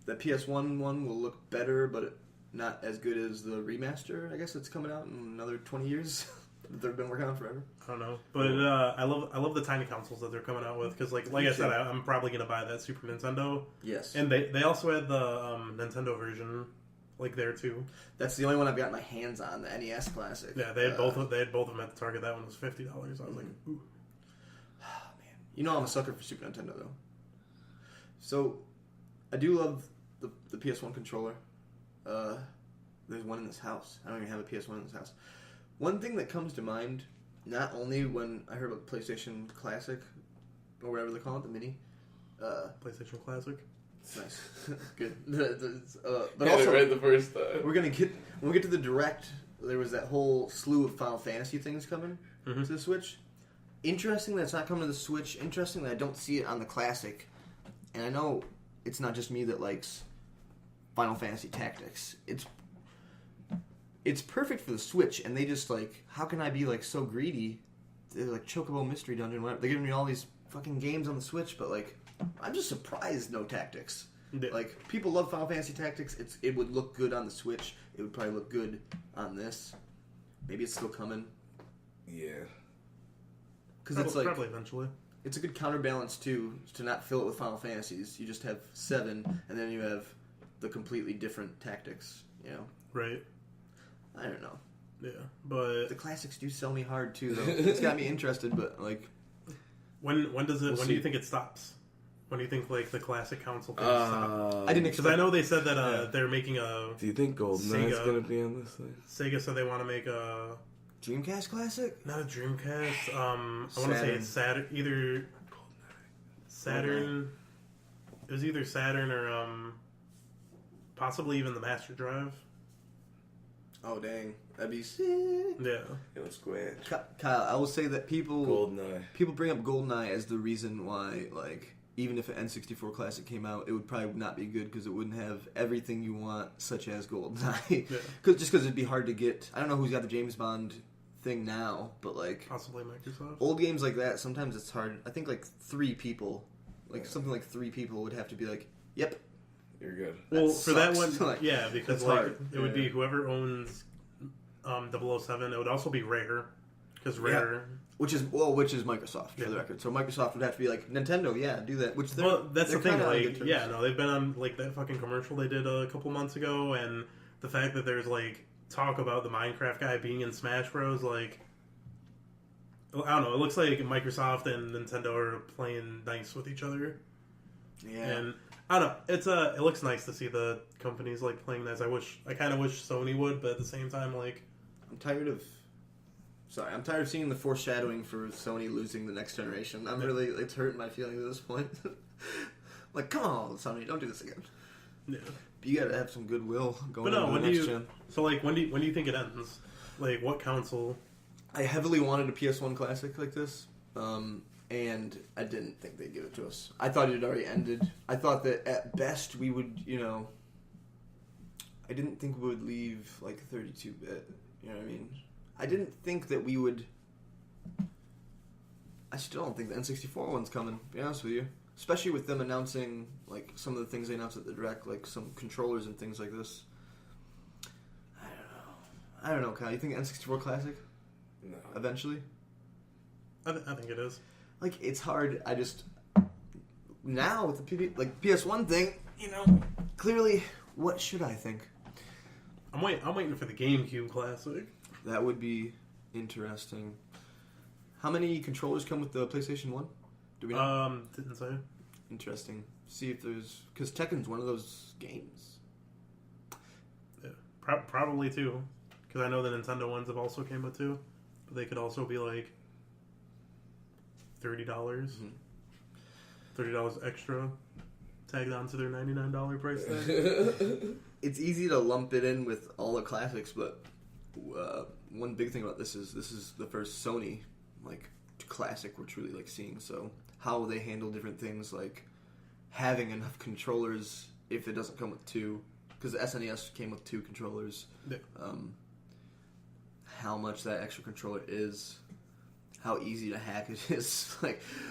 the PS1 one will look better, but not as good as the remaster. I guess it's coming out in another 20 years. They've been working on forever. I don't know, but I love the tiny consoles that they're coming out with because like I said, I'm probably gonna buy that Super Nintendo. Yes, and they also had the Nintendo version there too. That's the only one I've got my hands on, the NES Classic. Yeah, they had both of them at the Target. That one was $50. I was like, ooh. Oh, man, I'm a sucker for Super Nintendo though. So I do love the PS1 controller. There's one in this house. I don't even have a PS1 in this house. One thing that comes to mind, not only when I heard about PlayStation Classic, or whatever they call it, the Mini. PlayStation Classic. Nice. Good. But Yeah, also, right the first time. when we get to the Direct, there was that whole slew of Final Fantasy things coming to the Switch. Interesting that it's not coming to the Switch. Interesting that I don't see it on the Classic. And I know it's not just me that likes Final Fantasy Tactics. It's perfect for the Switch, and they just how can I be so greedy? They're Chocobo Mystery Dungeon, whatever. They're giving me all these fucking games on the Switch, but I'm just surprised no Tactics. Yeah. People love Final Fantasy Tactics. It would look good on the Switch. It would probably look good on this. Maybe it's still coming. Yeah. Because it's probably eventually. It's a good counterbalance too to not fill it with Final Fantasies. You just have 7, and then you have the completely different tactics. Right. I don't know. Yeah, but The classics do sell me hard too, though. It's got me interested, but when does it? We'll when see. do you think it stops? When do you think the classic console thing stop? I didn't Because expect. I know they said that they're making a Do you think GoldenEye's Sega. gonna be on this thing? Sega said they want to make a Dreamcast Classic. not a Dreamcast. I want to say it's Saturn, either Saturn. It was either Saturn or possibly even the Master Drive. Oh dang, that'd be sick. Yeah. It was great. Kyle, I will say that people GoldenEye. bring up GoldenEye as the reason why, even if an N64 Classic came out, it would probably not be good because it wouldn't have everything you want, such as GoldenEye. Yeah. Because it'd be hard to get. I don't know who's got the James Bond thing now, but Possibly Microsoft. old games like that, sometimes it's hard. I think 3 people, something like 3 people would have to be yep. You're good. Well, That for that sucks. one, yeah, because That's hard. it would be whoever owns 007. It would also be Rare, because Rare. Which is Microsoft for Yeah. the record. So Microsoft would have to be Nintendo, yeah, do that. Which Well, that's the they're thing. kinda on good terms. Yeah, no, they've been on that fucking commercial they did a couple months ago, and the fact that there's talk about the Minecraft guy being in Smash Bros. I don't know. It looks like Microsoft and Nintendo are playing nice with each other. Yeah. And I don't know. It looks nice to see the companies playing nice. I kind of wish Sony would, but at the same time, I'm tired of Sorry, I'm tired of seeing the foreshadowing for Sony losing the next generation. It's hurting my feelings at this point. Like, come on, Sony, don't do this again. Yeah. But you gotta have some goodwill going But no, into the next gen. So, like, when do you think it ends? Like, what console? I heavily wanted a PS1 classic like this, and I didn't think they'd give it to us. I thought it had already ended. I thought that at best we would, I didn't think we would leave, like, 32-bit, you know what I mean? I didn't think that we would... I still don't think the N64 one's coming, to be honest with you. Especially with them announcing, like, some of the things they announced at the Direct, like some controllers and things like this. I don't know, Kyle. You think N64 Classic? No. Eventually? I think it is. Like, it's hard. I just... Now, with the PS1 thing, clearly, what should I think? I'm waiting for the GameCube Classic. That would be interesting. How many controllers come with the PlayStation 1? Do we know? Didn't say. Interesting. See if there's... Because Tekken's one of those games. Yeah, probably too. Because I know the Nintendo ones have also came with two. But they could also be like $30. Mm-hmm. $30 extra tagged onto their $99 price tag. It's easy to lump it in with all the classics, but one big thing about this is the first Sony classic we're truly seeing. So how they handle different things, like having enough controllers if it doesn't come with two, because the SNES came with two controllers. Yeah. How much that extra controller is, how easy to hack it is.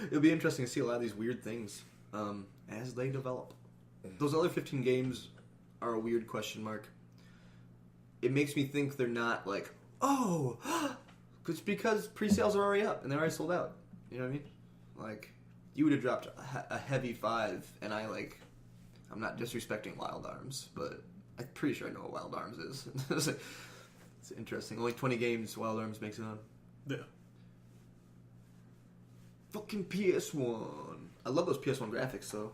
It'll be interesting to see a lot of these weird things as they develop. Those other 15 games are a weird question mark. It makes me think they're not it's because pre-sales are already up and they're already sold out. You know what I mean? You would have dropped a heavy 5, and I'm not disrespecting Wild Arms, but I'm pretty sure I know what Wild Arms is. It's interesting. Only 20 games Wild Arms makes it on. Yeah. Fucking PS1. I love those PS1 graphics, though.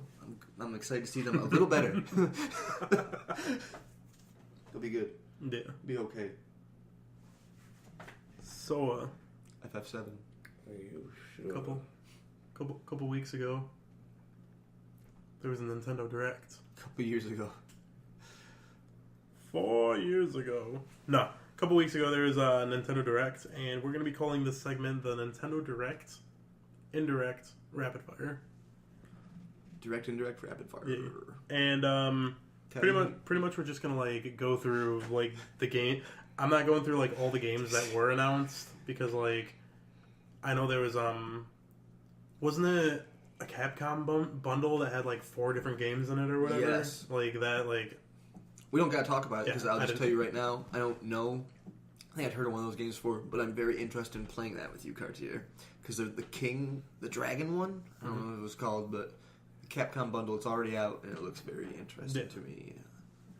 I'm excited to see them a little better. It'll be good. Yeah. It'll be okay. So, FF7. Couple weeks ago, there was a Nintendo Direct. A couple years ago. 4 years ago. No, a couple weeks ago there was a Nintendo Direct, and we're going to be calling this segment the Nintendo Direct Indirect Rapid Fire. Direct, indirect, rapid fire. Yeah. And pretty much we're just gonna go through the game. I'm not going through all the games that were announced because I know there was wasn't it a Capcom bundle that had 4 different games in it or whatever? Yes. We don't gotta talk about it because I'll just tell you right now, I don't know. I think I'd heard of one of those games before, but I'm very interested in playing that with you, Cartier, because they're the Dragon one. I don't know what it was called, but Capcom bundle, it's already out, and it looks very interesting to me.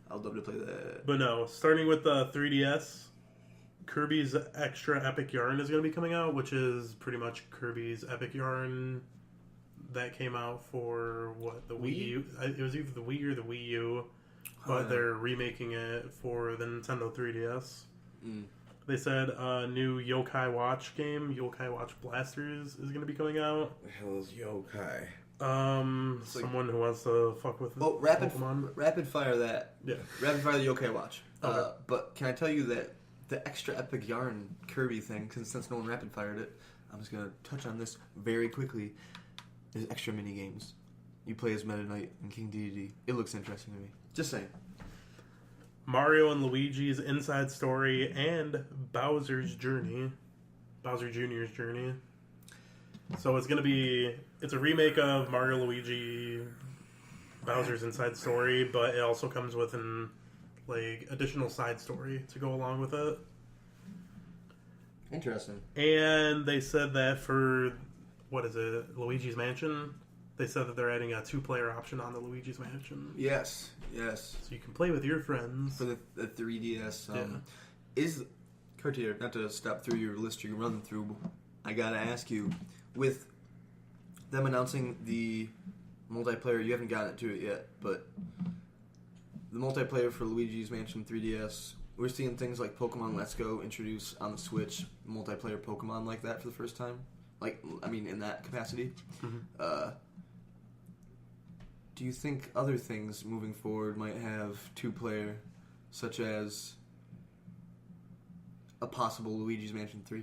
I'd love to play that. But no, starting with the 3DS, Kirby's Extra Epic Yarn is going to be coming out, which is pretty much Kirby's Epic Yarn that came out for, the Wii U? It was either the Wii or the Wii U, but they're remaking it for the Nintendo 3DS. Mm. They said a new Yokai Watch game, Yokai Watch Blasters, is going to be coming out. The hell is Yokai? Someone who wants to fuck with Pokemon. Rapid fire that. Yeah. Rapid fire the Yokai Watch. Okay. But can I tell you that the Extra Epic Yarn Kirby thing, since no one rapid fired it, I'm just going to touch on this very quickly. There's extra mini games. You play as Meta Knight and King Dedede. It looks interesting to me. Just saying. Mario and Luigi's Inside Story and Bowser Jr.'s Journey. So it's a remake of Mario Luigi Bowser's Inside Story, but it also comes with an additional side story to go along with it. Interesting. And they said that for Luigi's Mansion, they said that they're adding a 2-player option on the Luigi's Mansion. Yes. So you can play with your friends. For the 3DS. Is Cartier, not to stop through your list you run through, I gotta ask you, with them announcing the multiplayer, you haven't gotten to it yet, but the multiplayer for Luigi's Mansion 3DS We're seeing things like Pokemon Let's Go introduce on the Switch multiplayer Pokemon like that for the first time. In that capacity. Mm-hmm. Do you think other things moving forward might have 2-player, such as a possible Luigi's Mansion 3?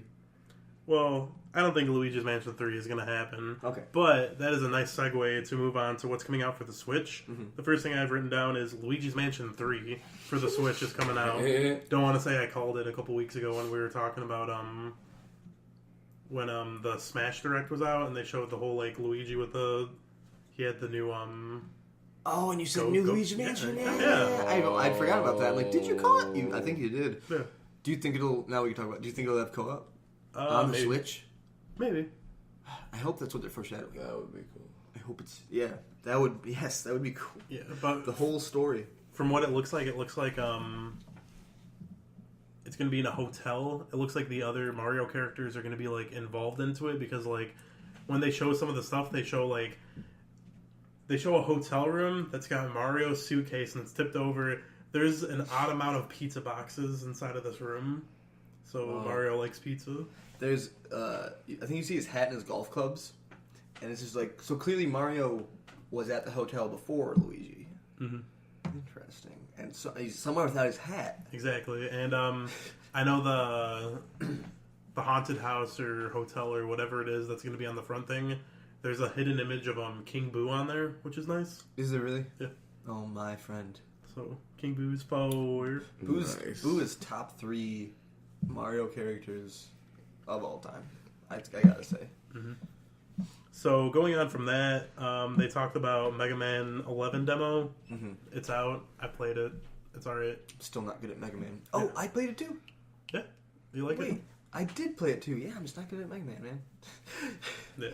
Well, I don't think Luigi's Mansion 3 is going to happen. Okay. But that is a nice segue to move on to what's coming out for the Switch. Mm-hmm. The first thing I've written down is Luigi's Mansion 3 for the Switch is coming out. Don't want to say I called it a couple weeks ago when we were talking about when the Smash Direct was out and they showed the whole like Luigi with he had the new Oh, and you said new Luigi Mansion? Yeah. I forgot about that. I'm like, did you call it? I think you did. Yeah. Do you think now we can talk about, do you think it'll have co-op? On the maybe. Switch? Maybe. I hope that's what they're foreshadowing. That would be cool. I hope it's... Yeah. That would be cool. Yeah, but The whole story. from what it looks like it's going to be in a hotel. It looks like the other Mario characters are going to be like involved into it because like when they show some of the stuff, they show a hotel room that's got Mario's suitcase and it's tipped over. There's an odd amount of pizza boxes inside of this room. So Mario likes pizza. There's, I think you see his hat and his golf clubs. And it's just like, so clearly Mario was at the hotel before Luigi. Mm-hmm. Interesting. And so he's somewhere without his hat. Exactly. And I know the haunted house or hotel or whatever it is that's going to be on the front thing. There's a hidden image of King Boo on there, which is nice. Is there really? Yeah. Oh, my friend. So, King Boo's power. Boo is top 3 Mario characters of all time. I gotta say. Mm-hmm. So, going on from that, they talked about Mega Man 11 demo. Mm-hmm. It's out. I played it. It's alright. Still not good at Mega Man. Oh, yeah. I played it too. Yeah. You like it? I did play it too. Yeah, I'm just not good at Mega Man, man. Yeah.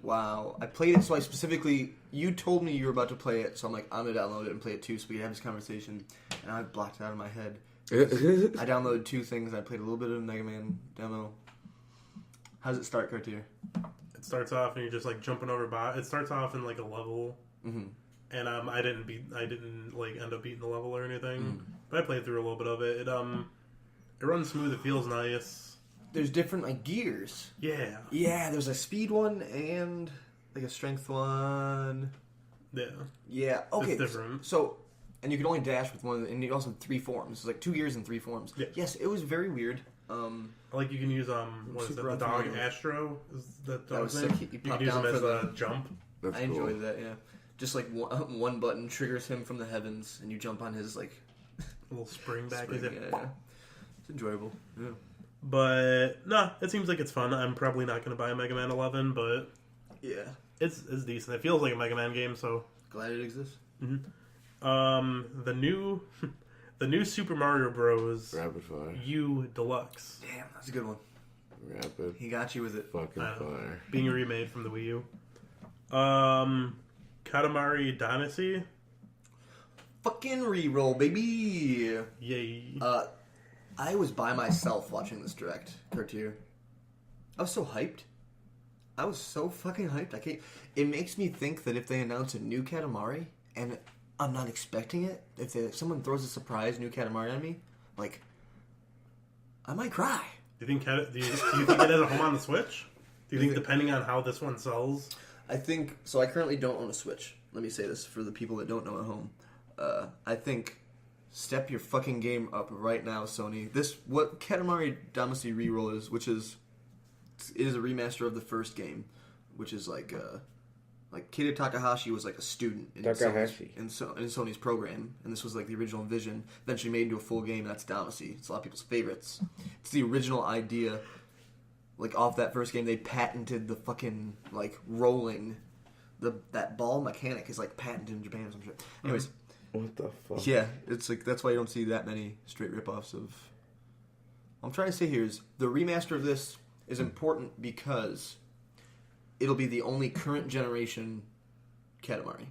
Wow. I played it, so I specifically... You told me you were about to play it, so I'm like, I'm going to download it and play it too, so we can have this conversation. And I blocked it out of my head. I downloaded 2 things. I played a little bit of Mega Man demo. How does it start, Cartier? It starts off and you're just like jumping over it starts off in like a level. Mm-hmm. And I didn't like end up beating the level or anything. But I played through a little bit of it. It runs smooth, it feels nice. There's different like gears. Yeah. Yeah, there's a speed one and like a strength one. Yeah. Yeah. Okay. It's different. So, and you can only dash with one, and you also have 3 forms. It's like 2 gears and 3 forms. Yeah. Yes, it was very weird. Like you can use what is it? The dog Astro is that dog's name? Sick. You can use him as a jump. That's I enjoyed that. Yeah. Just like one button triggers him from the heavens, and you jump on his like A little spring back. spring. Yeah. It's enjoyable. Yeah. But no, it seems like it's fun. I'm probably not going to buy a Mega Man 11, but Yeah. it's decent. It feels like a Mega Man game, so Glad it exists. mm-hmm. The new Super Mario Bros. Rapid fire. U Deluxe Damn, that's a good one. Rapid He got you with it. fucking fire. being remade from the Wii U. Katamari Damacy. Fucking reroll, baby. Yay. I was by myself watching this direct, Cartier. I was so hyped. I was so fucking hyped. I can't. It makes me think that if they announce a new Katamari and I'm not expecting it, if someone throws a surprise new Katamari on me, like, I might cry. Do you think do you think it has a home on the Switch? Do you think depending on how this one sells? I think so. I currently don't own a Switch. Let me say this for the people that don't know at home. I think step your fucking game up right now, Sony. What Katamari Damacy Reroll is, which is it is a remaster of the first game, which is like Keita Takahashi was like a student in Sony's program, and this was like the original vision. Then she made into a full game, and that's Damacy. It's a lot of people's favorites. It's the original idea. Like off that first game, they patented the fucking like rolling. That ball mechanic is like patented in Japan or some shit. Anyways. What the fuck? Yeah, it's like that's why you don't see that many straight ripoffs of. What I'm trying to say here is the remaster of this is important because it'll be the only current generation Katamari.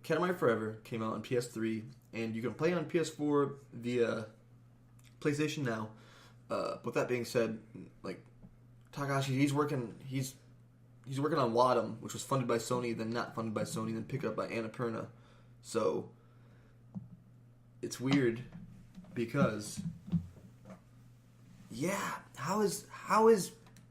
Katamari Forever came out on PS3, and you can play it on PS4 via PlayStation Now. With that being said, like Takahashi, he's working on Wadham, which was funded by Sony, then not funded by Sony, then picked up by Annapurna. So it's weird because how is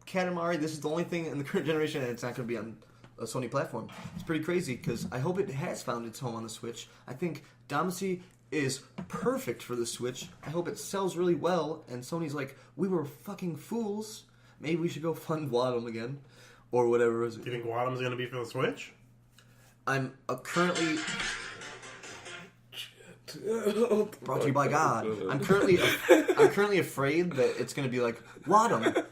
Katamari? This is the only thing in the current generation, and it's not going to be on a Sony platform. It's pretty crazy because I hope it has found its home on the Switch. I think Damacy is perfect for the Switch. I hope it sells really well, and Sony's like, we were fucking fools. Maybe we should go fund Wootton again, or whatever. Do you think Wootton's going to be for the Switch? I'm currently... Brought to you by God. I'm currently afraid that it's going to be like Wootton,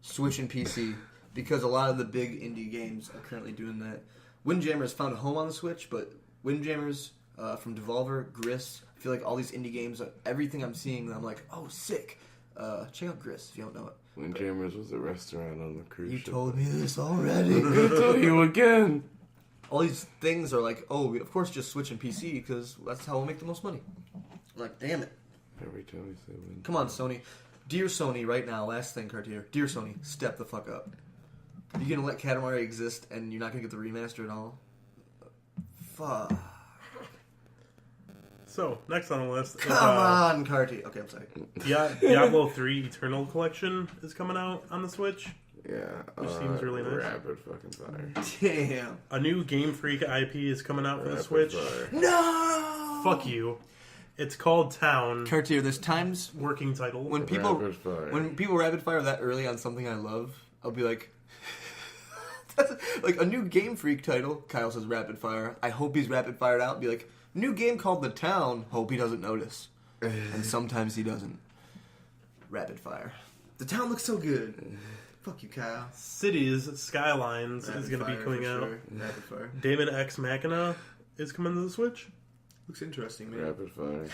Switch and PC, because a lot of the big indie games are currently doing that. Windjammer's found a home on the Switch, but Windjammer's from Devolver, Gris. I feel like all these indie games, everything I'm seeing, I'm like, oh, sick. Check out Gris if you don't know it. Windjammers was a restaurant on the cruise ship. You told me this already. I'm going to tell you again. All these things are like, oh, of course, just Switch and PC because that's how we'll make the most money. I'm like, damn it. Every time we say Windjammer. Come on, Sony. Dear Sony, right now, last thing, Cartier. Dear Sony, step the fuck up. You gonna let Katamari exist and you're not gonna get the remaster at all? Fuck. So, next on the list Come on, Cartier. Okay, I'm sorry. Diablo 3 Eternal Collection is coming out on the Switch. Yeah. Which seems really nice. Rapid fucking fire. Damn. A new Game Freak IP is coming out for the Rapid Switch. fire. No! Fuck you. It's called Town. Cartier, there's times Working title. when people rapid fire that early on something I love, I'll be like, that's like a new Game Freak title. Kyle says rapid fire. I hope he's rapid fired out. Be like, new game called The Town. Hope he doesn't notice. And sometimes he doesn't. Rapid fire. The Town looks so good. Fuck you, Kyle. Cities Skylines Rapid is going to be fire, coming for out. sure. Rapid fire. Daemon X Machina is coming to the Switch. Looks interesting, man. Rapid fire.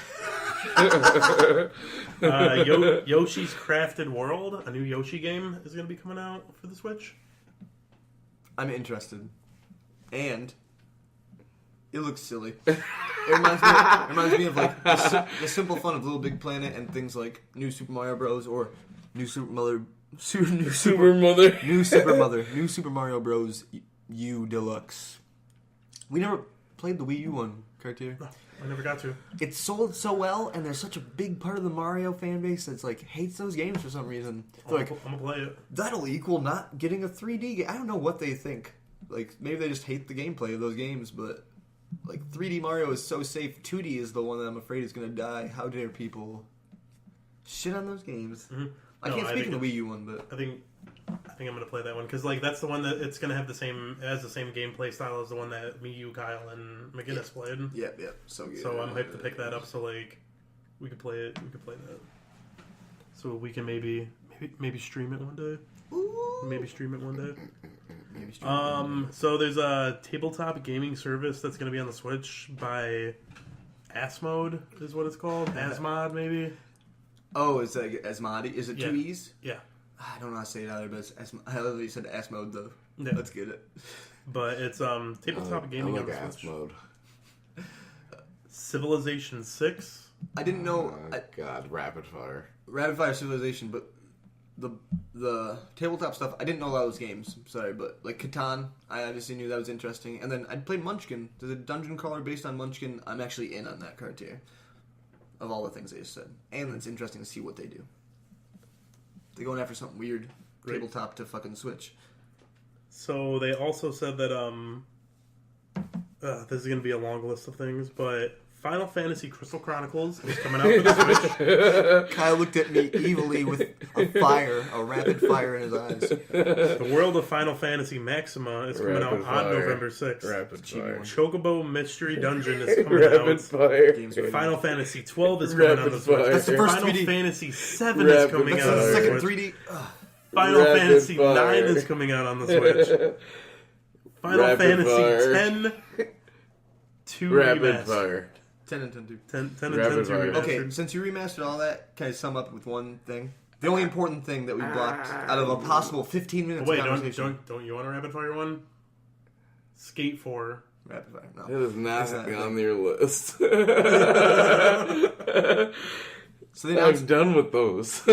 Yoshi's Crafted World, a new Yoshi game, is going to be coming out for the Switch. I'm interested. And it looks silly. It reminds me of like the simple fun of Little Big Planet and things like New Super Mario Bros. Or New Super Mario Bros. U Deluxe. We never played the Wii U one, Cartier. No, I never got to. It sold so well, and there's such a big part of the Mario fan base that's like hates those games for some reason. They're I'm like, gonna play it. that'll equal not getting a 3D game. I don't know what they think. Like, maybe they just hate the gameplay of those games, but like 3D Mario is so safe. 2D is the one that I'm afraid is going to die. How dare people shit on those games? Mm-hmm. I can't speak of the Wii U one, but I think I'm gonna play that one because like that's the one that it's gonna have the same gameplay style as the one that me, you, Kyle, and McGinnis played. yeah, so good. So I'm hyped to pick that up. So like we could play it. We could play that. So we can maybe stream it one day. Ooh. Maybe stream it one day. Maybe stream it. So there's a tabletop gaming service that's gonna be on the Switch by Asmode is what it's called. Asmod maybe. Oh, it's like Asmodi. Is it two E's? Yeah. I don't know how to say it either, but it's I literally said Asmode though. Yeah. Let's get it. But it's tabletop gaming on the Switch. mode. Civilization 6. I didn't know. God, rapid fire. Rapid Fire Civilization, but the tabletop stuff, I didn't know all those games. Sorry, but like Catan, I obviously knew that was interesting. And then I played Munchkin. There's a dungeon crawler based on Munchkin. I'm actually in on that Cartier. Of all the things they just said. And it's interesting to see what they do. They're going after something weird. Great. Tabletop to fucking Switch. So they also said that this is going to be a long list of things, but Final Fantasy Crystal Chronicles is coming out for the Switch. Kyle looked at me evilly with a rapid fire in his eyes. The World of Final Fantasy Maxima is coming out on November 6th. Rapid fire. Chocobo Mystery Dungeon is coming Rapid out. fire. Final Fantasy 12 is coming on the Switch. That's the first Final 3D. Fantasy 7 is coming That's out on the the second Switch. 3D. Ugh. Final Rapid Fantasy fire. 9 is coming out on the Switch. Final Rapid Fantasy fire. 10 2 Rapid remastered. fire. 10 and 10 2. 10 and 10 Rapid 2 fire. remastered. Okay, since you remastered all that, can I sum up with one thing? The only important thing that we blocked out of a possible 15 minutes Wait, of conversation. don't you want a rapid fire one? Skate 4. Rapid fire. No. It is not It's not on your list. So they announced, I'm done with those.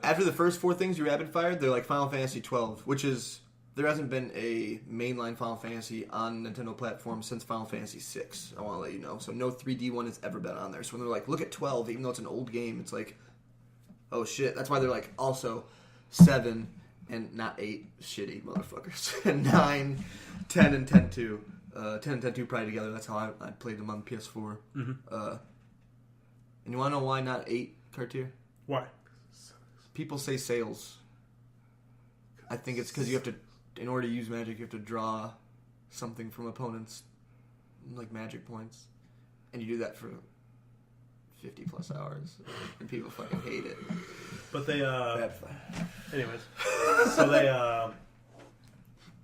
after the first 4 things you rapid fired, they're like Final Fantasy 12, which is there hasn't been a mainline Final Fantasy on Nintendo platform since Final Fantasy VI. I want to let you know. So no 3D one has ever been on there. So when they're like, look at 12, even though it's an old game, it's like, oh shit. That's why they're like, also 7 and not 8 shitty motherfuckers. And 9, 10, and 10-2. 10 and 10-2 probably together. That's how I played them on PS4. Mm-hmm. And you want to know why not 8, Cartier? Why? People say sales. I think it's because you have to, in order to use magic, you have to draw something from opponents, like magic points. And you do that for 50 plus hours. And people fucking hate it. But they, anyways. So they,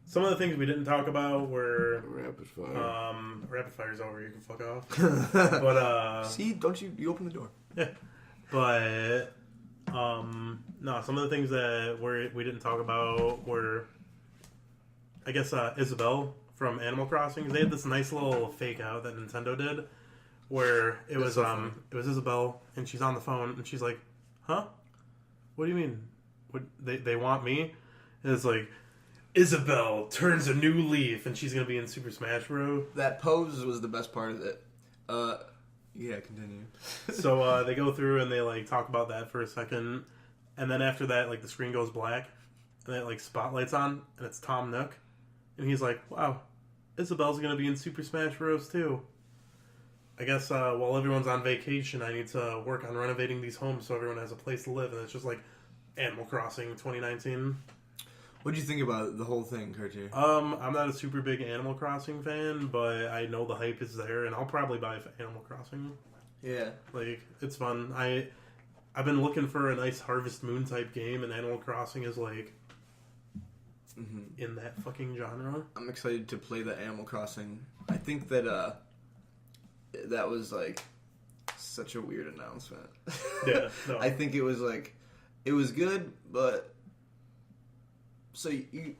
some of the things we didn't talk about were... Rapid fire. Rapid fire's over, you can fuck off. But, see, don't you open the door. Yeah. But, no, some of the things that we didn't talk about were, I guess, Isabelle from Animal Crossing. They had this nice little fake out that Nintendo did, where it was Isabelle, and she's on the phone, and she's like, huh? What do you mean? What, they want me? And it's like, Isabelle turns a new leaf, and she's going to be in Super Smash Bros. That pose was the best part of it. Yeah, continue. So they go through and they like talk about that for a second, and then after that, like the screen goes black, and then like spotlights on, and it's Tom Nook, and he's like, "Wow, Isabelle's gonna be in Super Smash Bros. Too." I guess while everyone's on vacation, I need to work on renovating these homes so everyone has a place to live, and it's just like Animal Crossing 2019. What do you think about the whole thing, Cartier? I'm not a super big Animal Crossing fan, but I know the hype is there, and I'll probably buy Animal Crossing. Yeah. Like, it's fun. I've been looking for a nice Harvest Moon type game, and Animal Crossing is like in that fucking genre. I'm excited to play the Animal Crossing. I think that that was like such a weird announcement. Yeah. No. I think it was like, it was good, but so the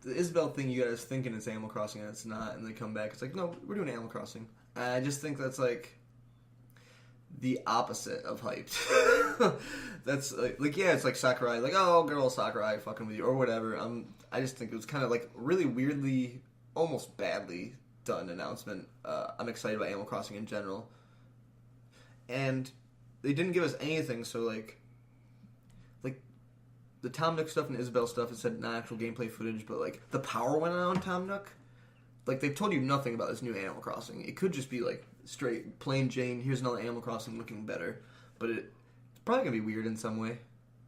Isabelle thing, you guys thinking it's Animal Crossing and it's not, and they come back, it's like, no, we're doing Animal Crossing. And I just think that's like the opposite of hyped. That's like yeah, it's like Sakurai, like, oh, girl Sakurai fucking with you or whatever. I just think it was kind of like really weirdly, almost badly done announcement. I'm excited about Animal Crossing in general, and they didn't give us anything. So like the Tom Nook stuff and Isabelle stuff, it said not actual gameplay footage, but like the power went out on Tom Nook. Like they've told you nothing about this new Animal Crossing. It could just be like straight plain Jane. Here's another Animal Crossing looking better, but it's probably gonna be weird in some way.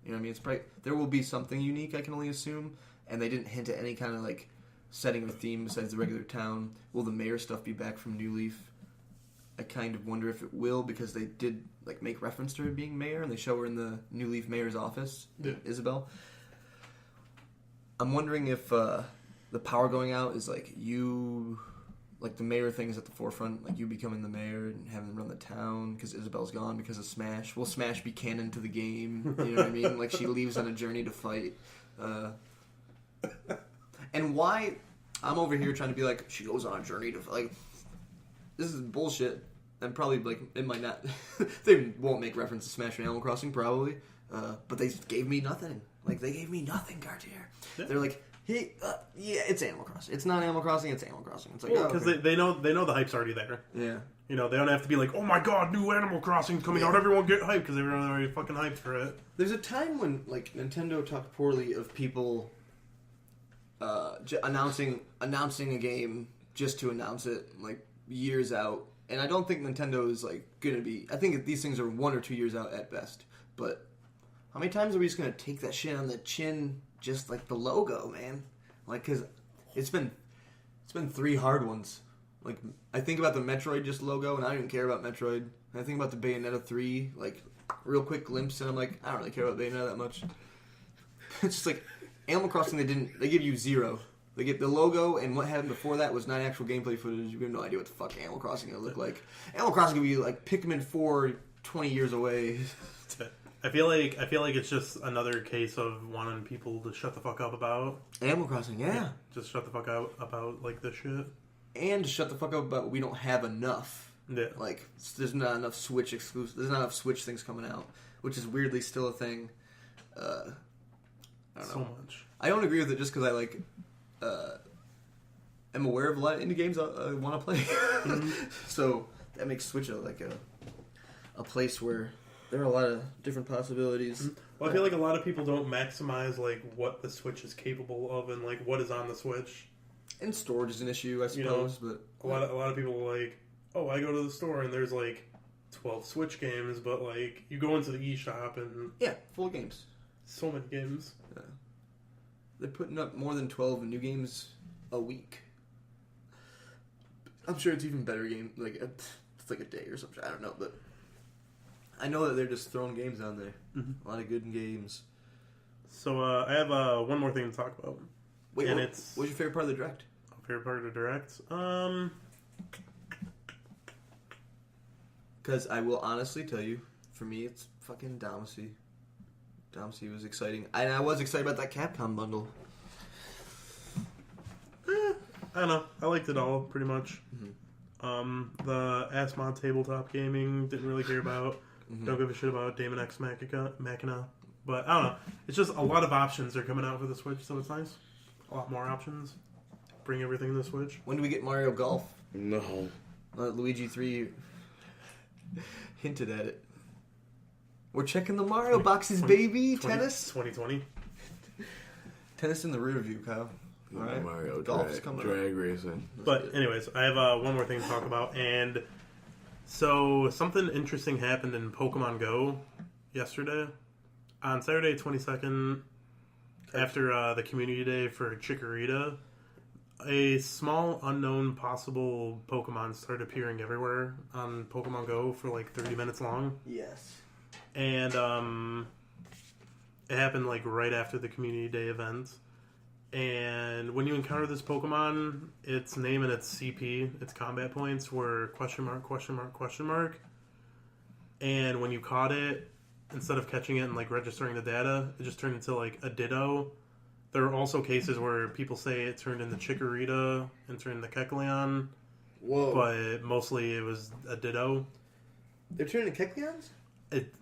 You know what I mean? It's probably there will be something unique. I can only assume, and they didn't hint at any kind of like setting or theme besides the regular town. Will the mayor stuff be back from New Leaf? I kind of wonder if it will, because they did like make reference to her being mayor, and they show her in the New Leaf mayor's office, yeah. Isabelle. I'm wondering if the power going out is like you, like the mayor thing is at the forefront, like you becoming the mayor and having them run the town because Isabelle's gone because of Smash. Will Smash be canon to the game? You know what I mean? Like she leaves on a journey to fight. And why I'm over here trying to be like, she goes on a journey to like, this is bullshit. And probably like it might not. They won't make reference to Smash and Animal Crossing probably, but they gave me nothing. Like they gave me nothing, Cartier. Yeah. They're like, hey, yeah, it's Animal Crossing. It's not Animal Crossing. It's Animal Crossing. It's like because okay. they know the hype's already there. Yeah. You know, they don't have to be like, oh my god, new Animal Crossing coming out. Everyone get hyped because everyone already fucking hyped for it. There's a time when like Nintendo talked poorly of people announcing a game just to announce it like years out. And I don't think Nintendo is, like, going to be... I think these things are 1 or 2 years out at best. But how many times are we just going to take that shit on the chin, just like the logo, man? Like, because it's been 3 hard ones. Like, I think about the Metroid just logo, and I don't even care about Metroid. And I think about the Bayonetta 3, like, real quick glimpse, and I'm like, I don't really care about Bayonetta that much. It's just like, Animal Crossing, they give you 0. They get the logo, and what happened before that was not actual gameplay footage. You have no idea what the fuck Animal Crossing is going to look like. Animal Crossing could be like Pikmin 4 20 years away. I feel like it's just another case of wanting people to shut the fuck up about Animal Crossing, yeah. Just shut the fuck up about like this shit. And shut the fuck up about we don't have enough. Yeah. Like there's not enough Switch exclusive. There's not enough Switch things coming out, which is weirdly still a thing. I don't so know. much. I don't agree with it just because I like. I'm aware of a lot of indie games I want to play, so that makes Switch a place where there are a lot of different possibilities. Well, I feel like a lot of people don't maximize like what the Switch is capable of and like what is on the Switch. And storage is an issue, I suppose. But a lot of people are like, oh, I go to the store and there's like 12 Switch games, but like you go into the eShop and full games. So many games. Yeah. They're putting up more than 12 new games a week. I'm sure it's even better game. Like it's like a day or something. I don't know, but I know that they're just throwing games on there. Mm-hmm. A lot of good games. So I have one more thing to talk about. Wait, and what's your favorite part of the Direct? Favorite part of the Direct? Because I will honestly tell you, for me, it's fucking Damacy. Damacy was exciting. And I was excited about that Capcom bundle. I don't know. I liked it all, pretty much. Mm-hmm. The Asmod Tabletop Gaming, didn't really care about. Mm-hmm. Don't give a shit about Daemon X Machina. But, I don't know. It's just a lot of options are coming out for the Switch, so it's nice. A lot more options. Bring everything to the Switch. When do we get Mario Golf? No. Luigi 3 hinted at it. We're checking the Mario boxes, baby. Tennis. 2020. Tennis in the rear view, Kyle. All right. Mario Golf's coming drag racing. But anyways, I have one more thing to talk about. And so something interesting happened in Pokemon Go yesterday. On Saturday 22nd, after the community day for Chikorita, a small unknown possible Pokemon started appearing everywhere on Pokemon Go for like 30 minutes long. Yes. And it happened like right after the community day event. And when you encounter this Pokemon, its name and its CP, its combat points, were question mark, question mark, question mark. And when you caught it, instead of catching it and like registering the data, it just turned into like a Ditto. There are also cases where people say it turned into Chikorita and turned into Kecleon. Whoa. But mostly it was a Ditto. They're turning to Kecleons?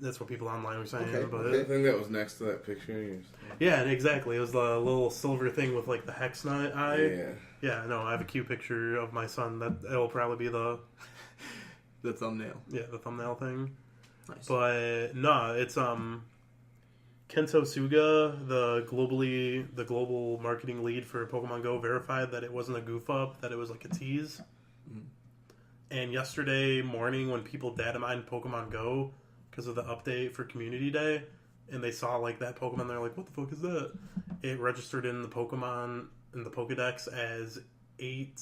That's what people online were saying Okay. about The it. thing that was next to that picture. Yeah, exactly. It was the little silver thing with like the hex eye. Yeah. Yeah, no, I have a cute picture of my son. It'll probably be the thumbnail. Yeah, the thumbnail thing. Nice. But no, it's Kento Suga, the global marketing lead for Pokemon Go, verified that it wasn't a goof up, that it was like a tease. Mm. And yesterday morning, when people data mined Pokemon Go because of the update for Community Day, and they saw like that Pokemon, they're like, "What the fuck is that?" It registered in the Pokemon in the Pokedex as 8.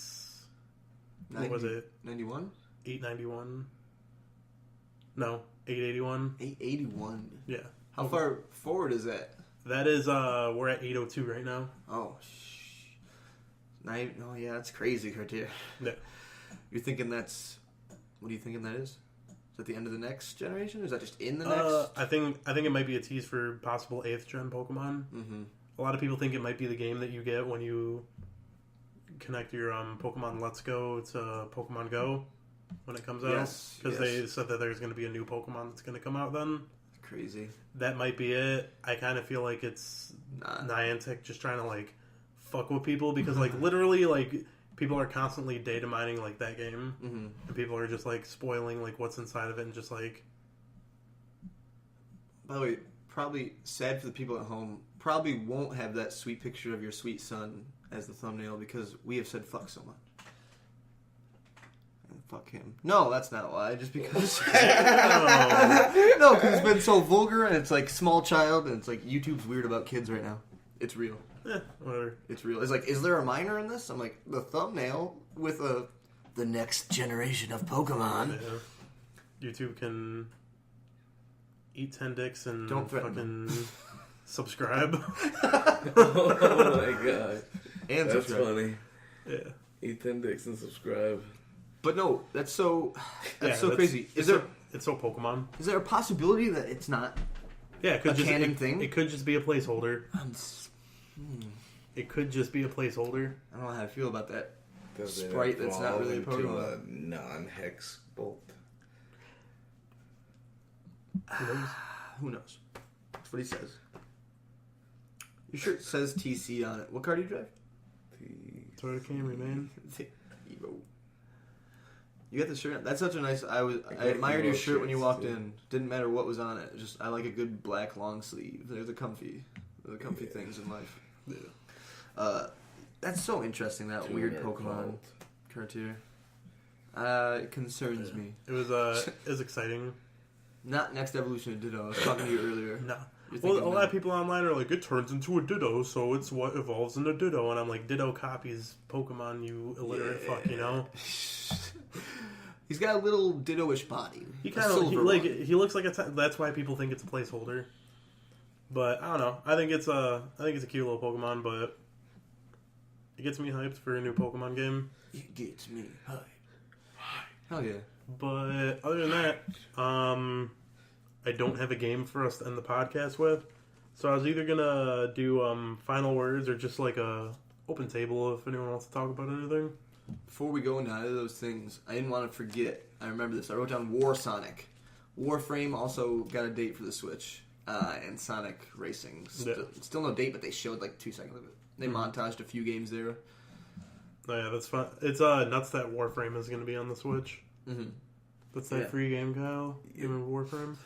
What was it? 91? 891. No, 881. 881. Yeah. How far forward is that? That is, we're at 802 right now. Oh, oh yeah, that's crazy, Cartier. Yeah. You're thinking that's... What are you thinking that is? Is that the end of the next generation? Or is that just in the next? I think it might be a tease for possible 8th gen Pokemon. Mm-hmm. A lot of people think it might be the game that you get when you connect your Pokemon Let's Go to Pokemon Go when it comes out. Yes. Because they said that there's going to be a new Pokemon that's going to come out then. Crazy. That might be it. I kind of feel like it's Niantic just trying to like fuck with people because like literally like people are constantly data mining like that game, and people are just like spoiling like what's inside of it and just like. By the way, probably sad for the people at home. Probably won't have that sweet picture of your sweet son as the thumbnail because we have said fuck so much. And fuck him. No, that's not why. Just because. No, because it's been so vulgar and it's like small child and it's like YouTube's weird about kids right now. It's real. Yeah, whatever. It's real. It's like, is there a minor in this? I'm like, the thumbnail with the next generation of Pokemon. Yeah. YouTube can eat 10 dicks and Don't fucking subscribe. Oh my god. And That's subscribe. funny. Yeah. Eat 10 dicks and subscribe. But no, that's so crazy. It's so Pokemon. Is there a possibility that it's not? Yeah, it could just canon thing? It could just be a placeholder. It could just be a placeholder. I don't know how I feel about that. Does Sprite that's not really a into Pokemon. a non-hex bolt? Who knows? Who knows? That's what he says. Your shirt says TC on it. What car do you drive? Toyota Camry, man. Evo. You got the shirt. That's such a nice. I admired your shirt when you walked in. Didn't matter what was on it. Just I like a good black long sleeve. They're the comfy things in life. Yeah. That's so interesting. That weird Pokemon Cartier. It concerns me. It was exciting. Not next evolution of Ditto. I was talking to you earlier. No. Well, a lot of people online are like, it turns into a Ditto, so it's what evolves into Ditto. And I'm like, Ditto copies Pokemon, you illiterate fuck, you know? He's got a little Ditto-ish body. He kind of, he looks like that's why people think it's a placeholder. But, I don't know. I think it's a cute little Pokemon, but it gets me hyped for a new Pokemon game. It gets me hyped. Hell yeah. But, other than that, I don't have a game for us to end the podcast with. So I was either going to do final words or just like a open table if anyone wants to talk about anything. Before we go into either of those things, I didn't want to forget. I remember this. I wrote down War Sonic. Warframe also got a date for the Switch. And Sonic Racing. Still no date, but they showed like 2 seconds of it. They montaged a few games there. Oh yeah, that's fun. It's nuts that Warframe is going to be on the Switch. Mm-hmm. That's that free game, Kyle. You remember Warframe?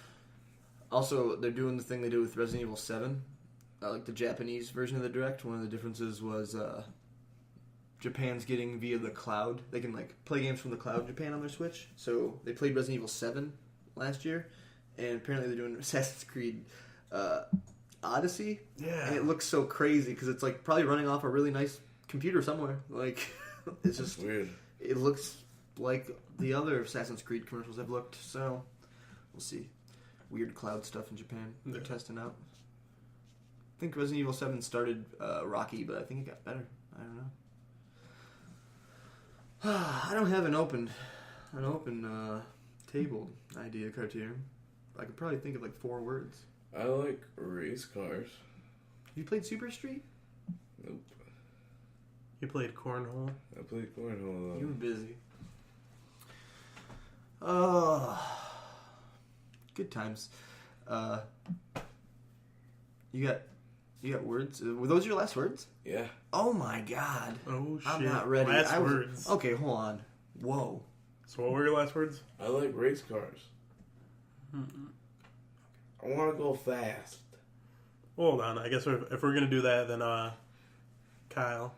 Also, they're doing the thing they did with Resident Evil 7. Like the Japanese version of the Direct. One of the differences was Japan's getting via the cloud. They can like play games from the cloud Japan on their Switch. So they played Resident Evil 7 last year. And apparently they're doing Assassin's Creed Odyssey. Yeah. And it looks so crazy because it's like probably running off a really nice computer somewhere. Like, it's just weird. It looks like the other Assassin's Creed commercials I've looked. So we'll see. Weird cloud stuff in Japan. They're testing out. I think Resident Evil 7 started rocky, but I think it got better. I don't know. I don't have an open table idea, Cartier. I could probably think of like 4 words. I like race cars. You played Super Street? Nope. You played Cornhole? I played Cornhole though. You were busy. Good times. You got words? Were those your last words? Yeah. Oh my god. Oh shit. I'm not ready. Last words. Okay, hold on. Whoa. So what were your last words? I like race cars. I want to go fast. Hold on. I guess if we're gonna do that, then Kyle,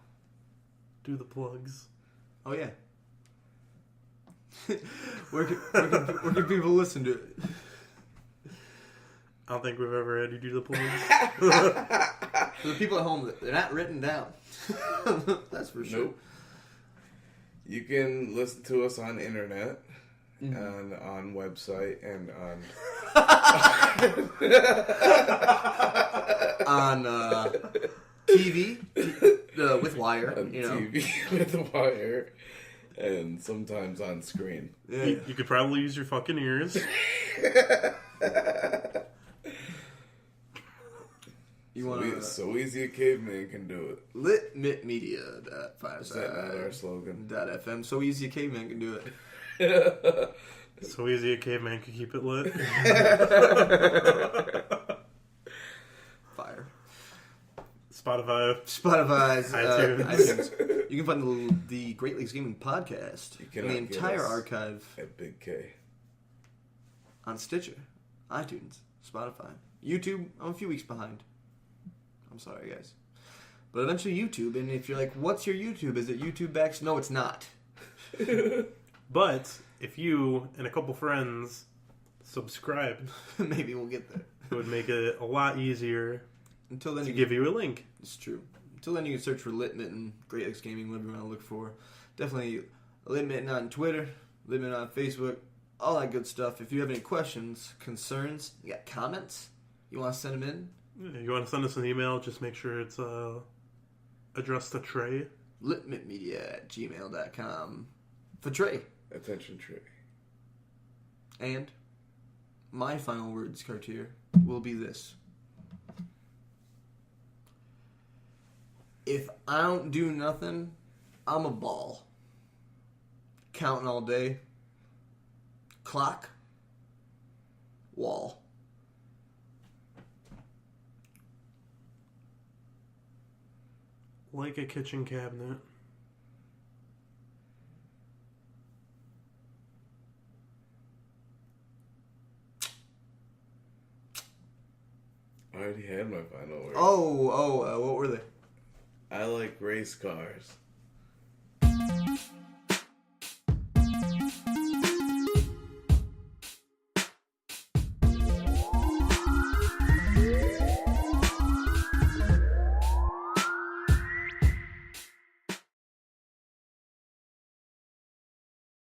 do the plugs. Oh yeah. where can people listen to it? I don't think we've ever had you do the plugs. For the people at home, they're not written down. That's for sure. Nope. You can listen to us on internet, and on website, and on on TV with wire. On TV with wire, and sometimes on screen. Yeah. You could probably use your fucking ears. You want so easy a caveman can do it. Litmitmedia.5. Is that not our slogan? .fm. So easy a caveman can do it. So easy a caveman could keep it lit. Fire. Spotify's iTunes. You can find the Great Lakes Gaming Podcast and the entire archive at Big K on Stitcher, iTunes, Spotify, YouTube. I'm a few weeks behind. I'm sorry, guys. But eventually YouTube, and if you're like, what's your YouTube? Is it YouTube Backs? No, it's not. But if you and a couple friends subscribe, maybe we'll get there. It would make it a lot easier Until then, to give you a link. It's true. Until then, you can search for Litmitten, Great Lakes Gaming, whatever you want to look for. Definitely Litmitten on Twitter, Litmitten on Facebook, all that good stuff. If you have any questions, concerns, you got comments, you want to send them in, You want to send us an email, just make sure it's addressed to Trey. litmitmedia@gmail.com for Trey. Attention, Trey. And my final words, Cartier, will be this. If I don't do nothing, I'm a ball. Counting all day. Clock. Wall. Like a kitchen cabinet. I already had my final word. What were they? I like race cars.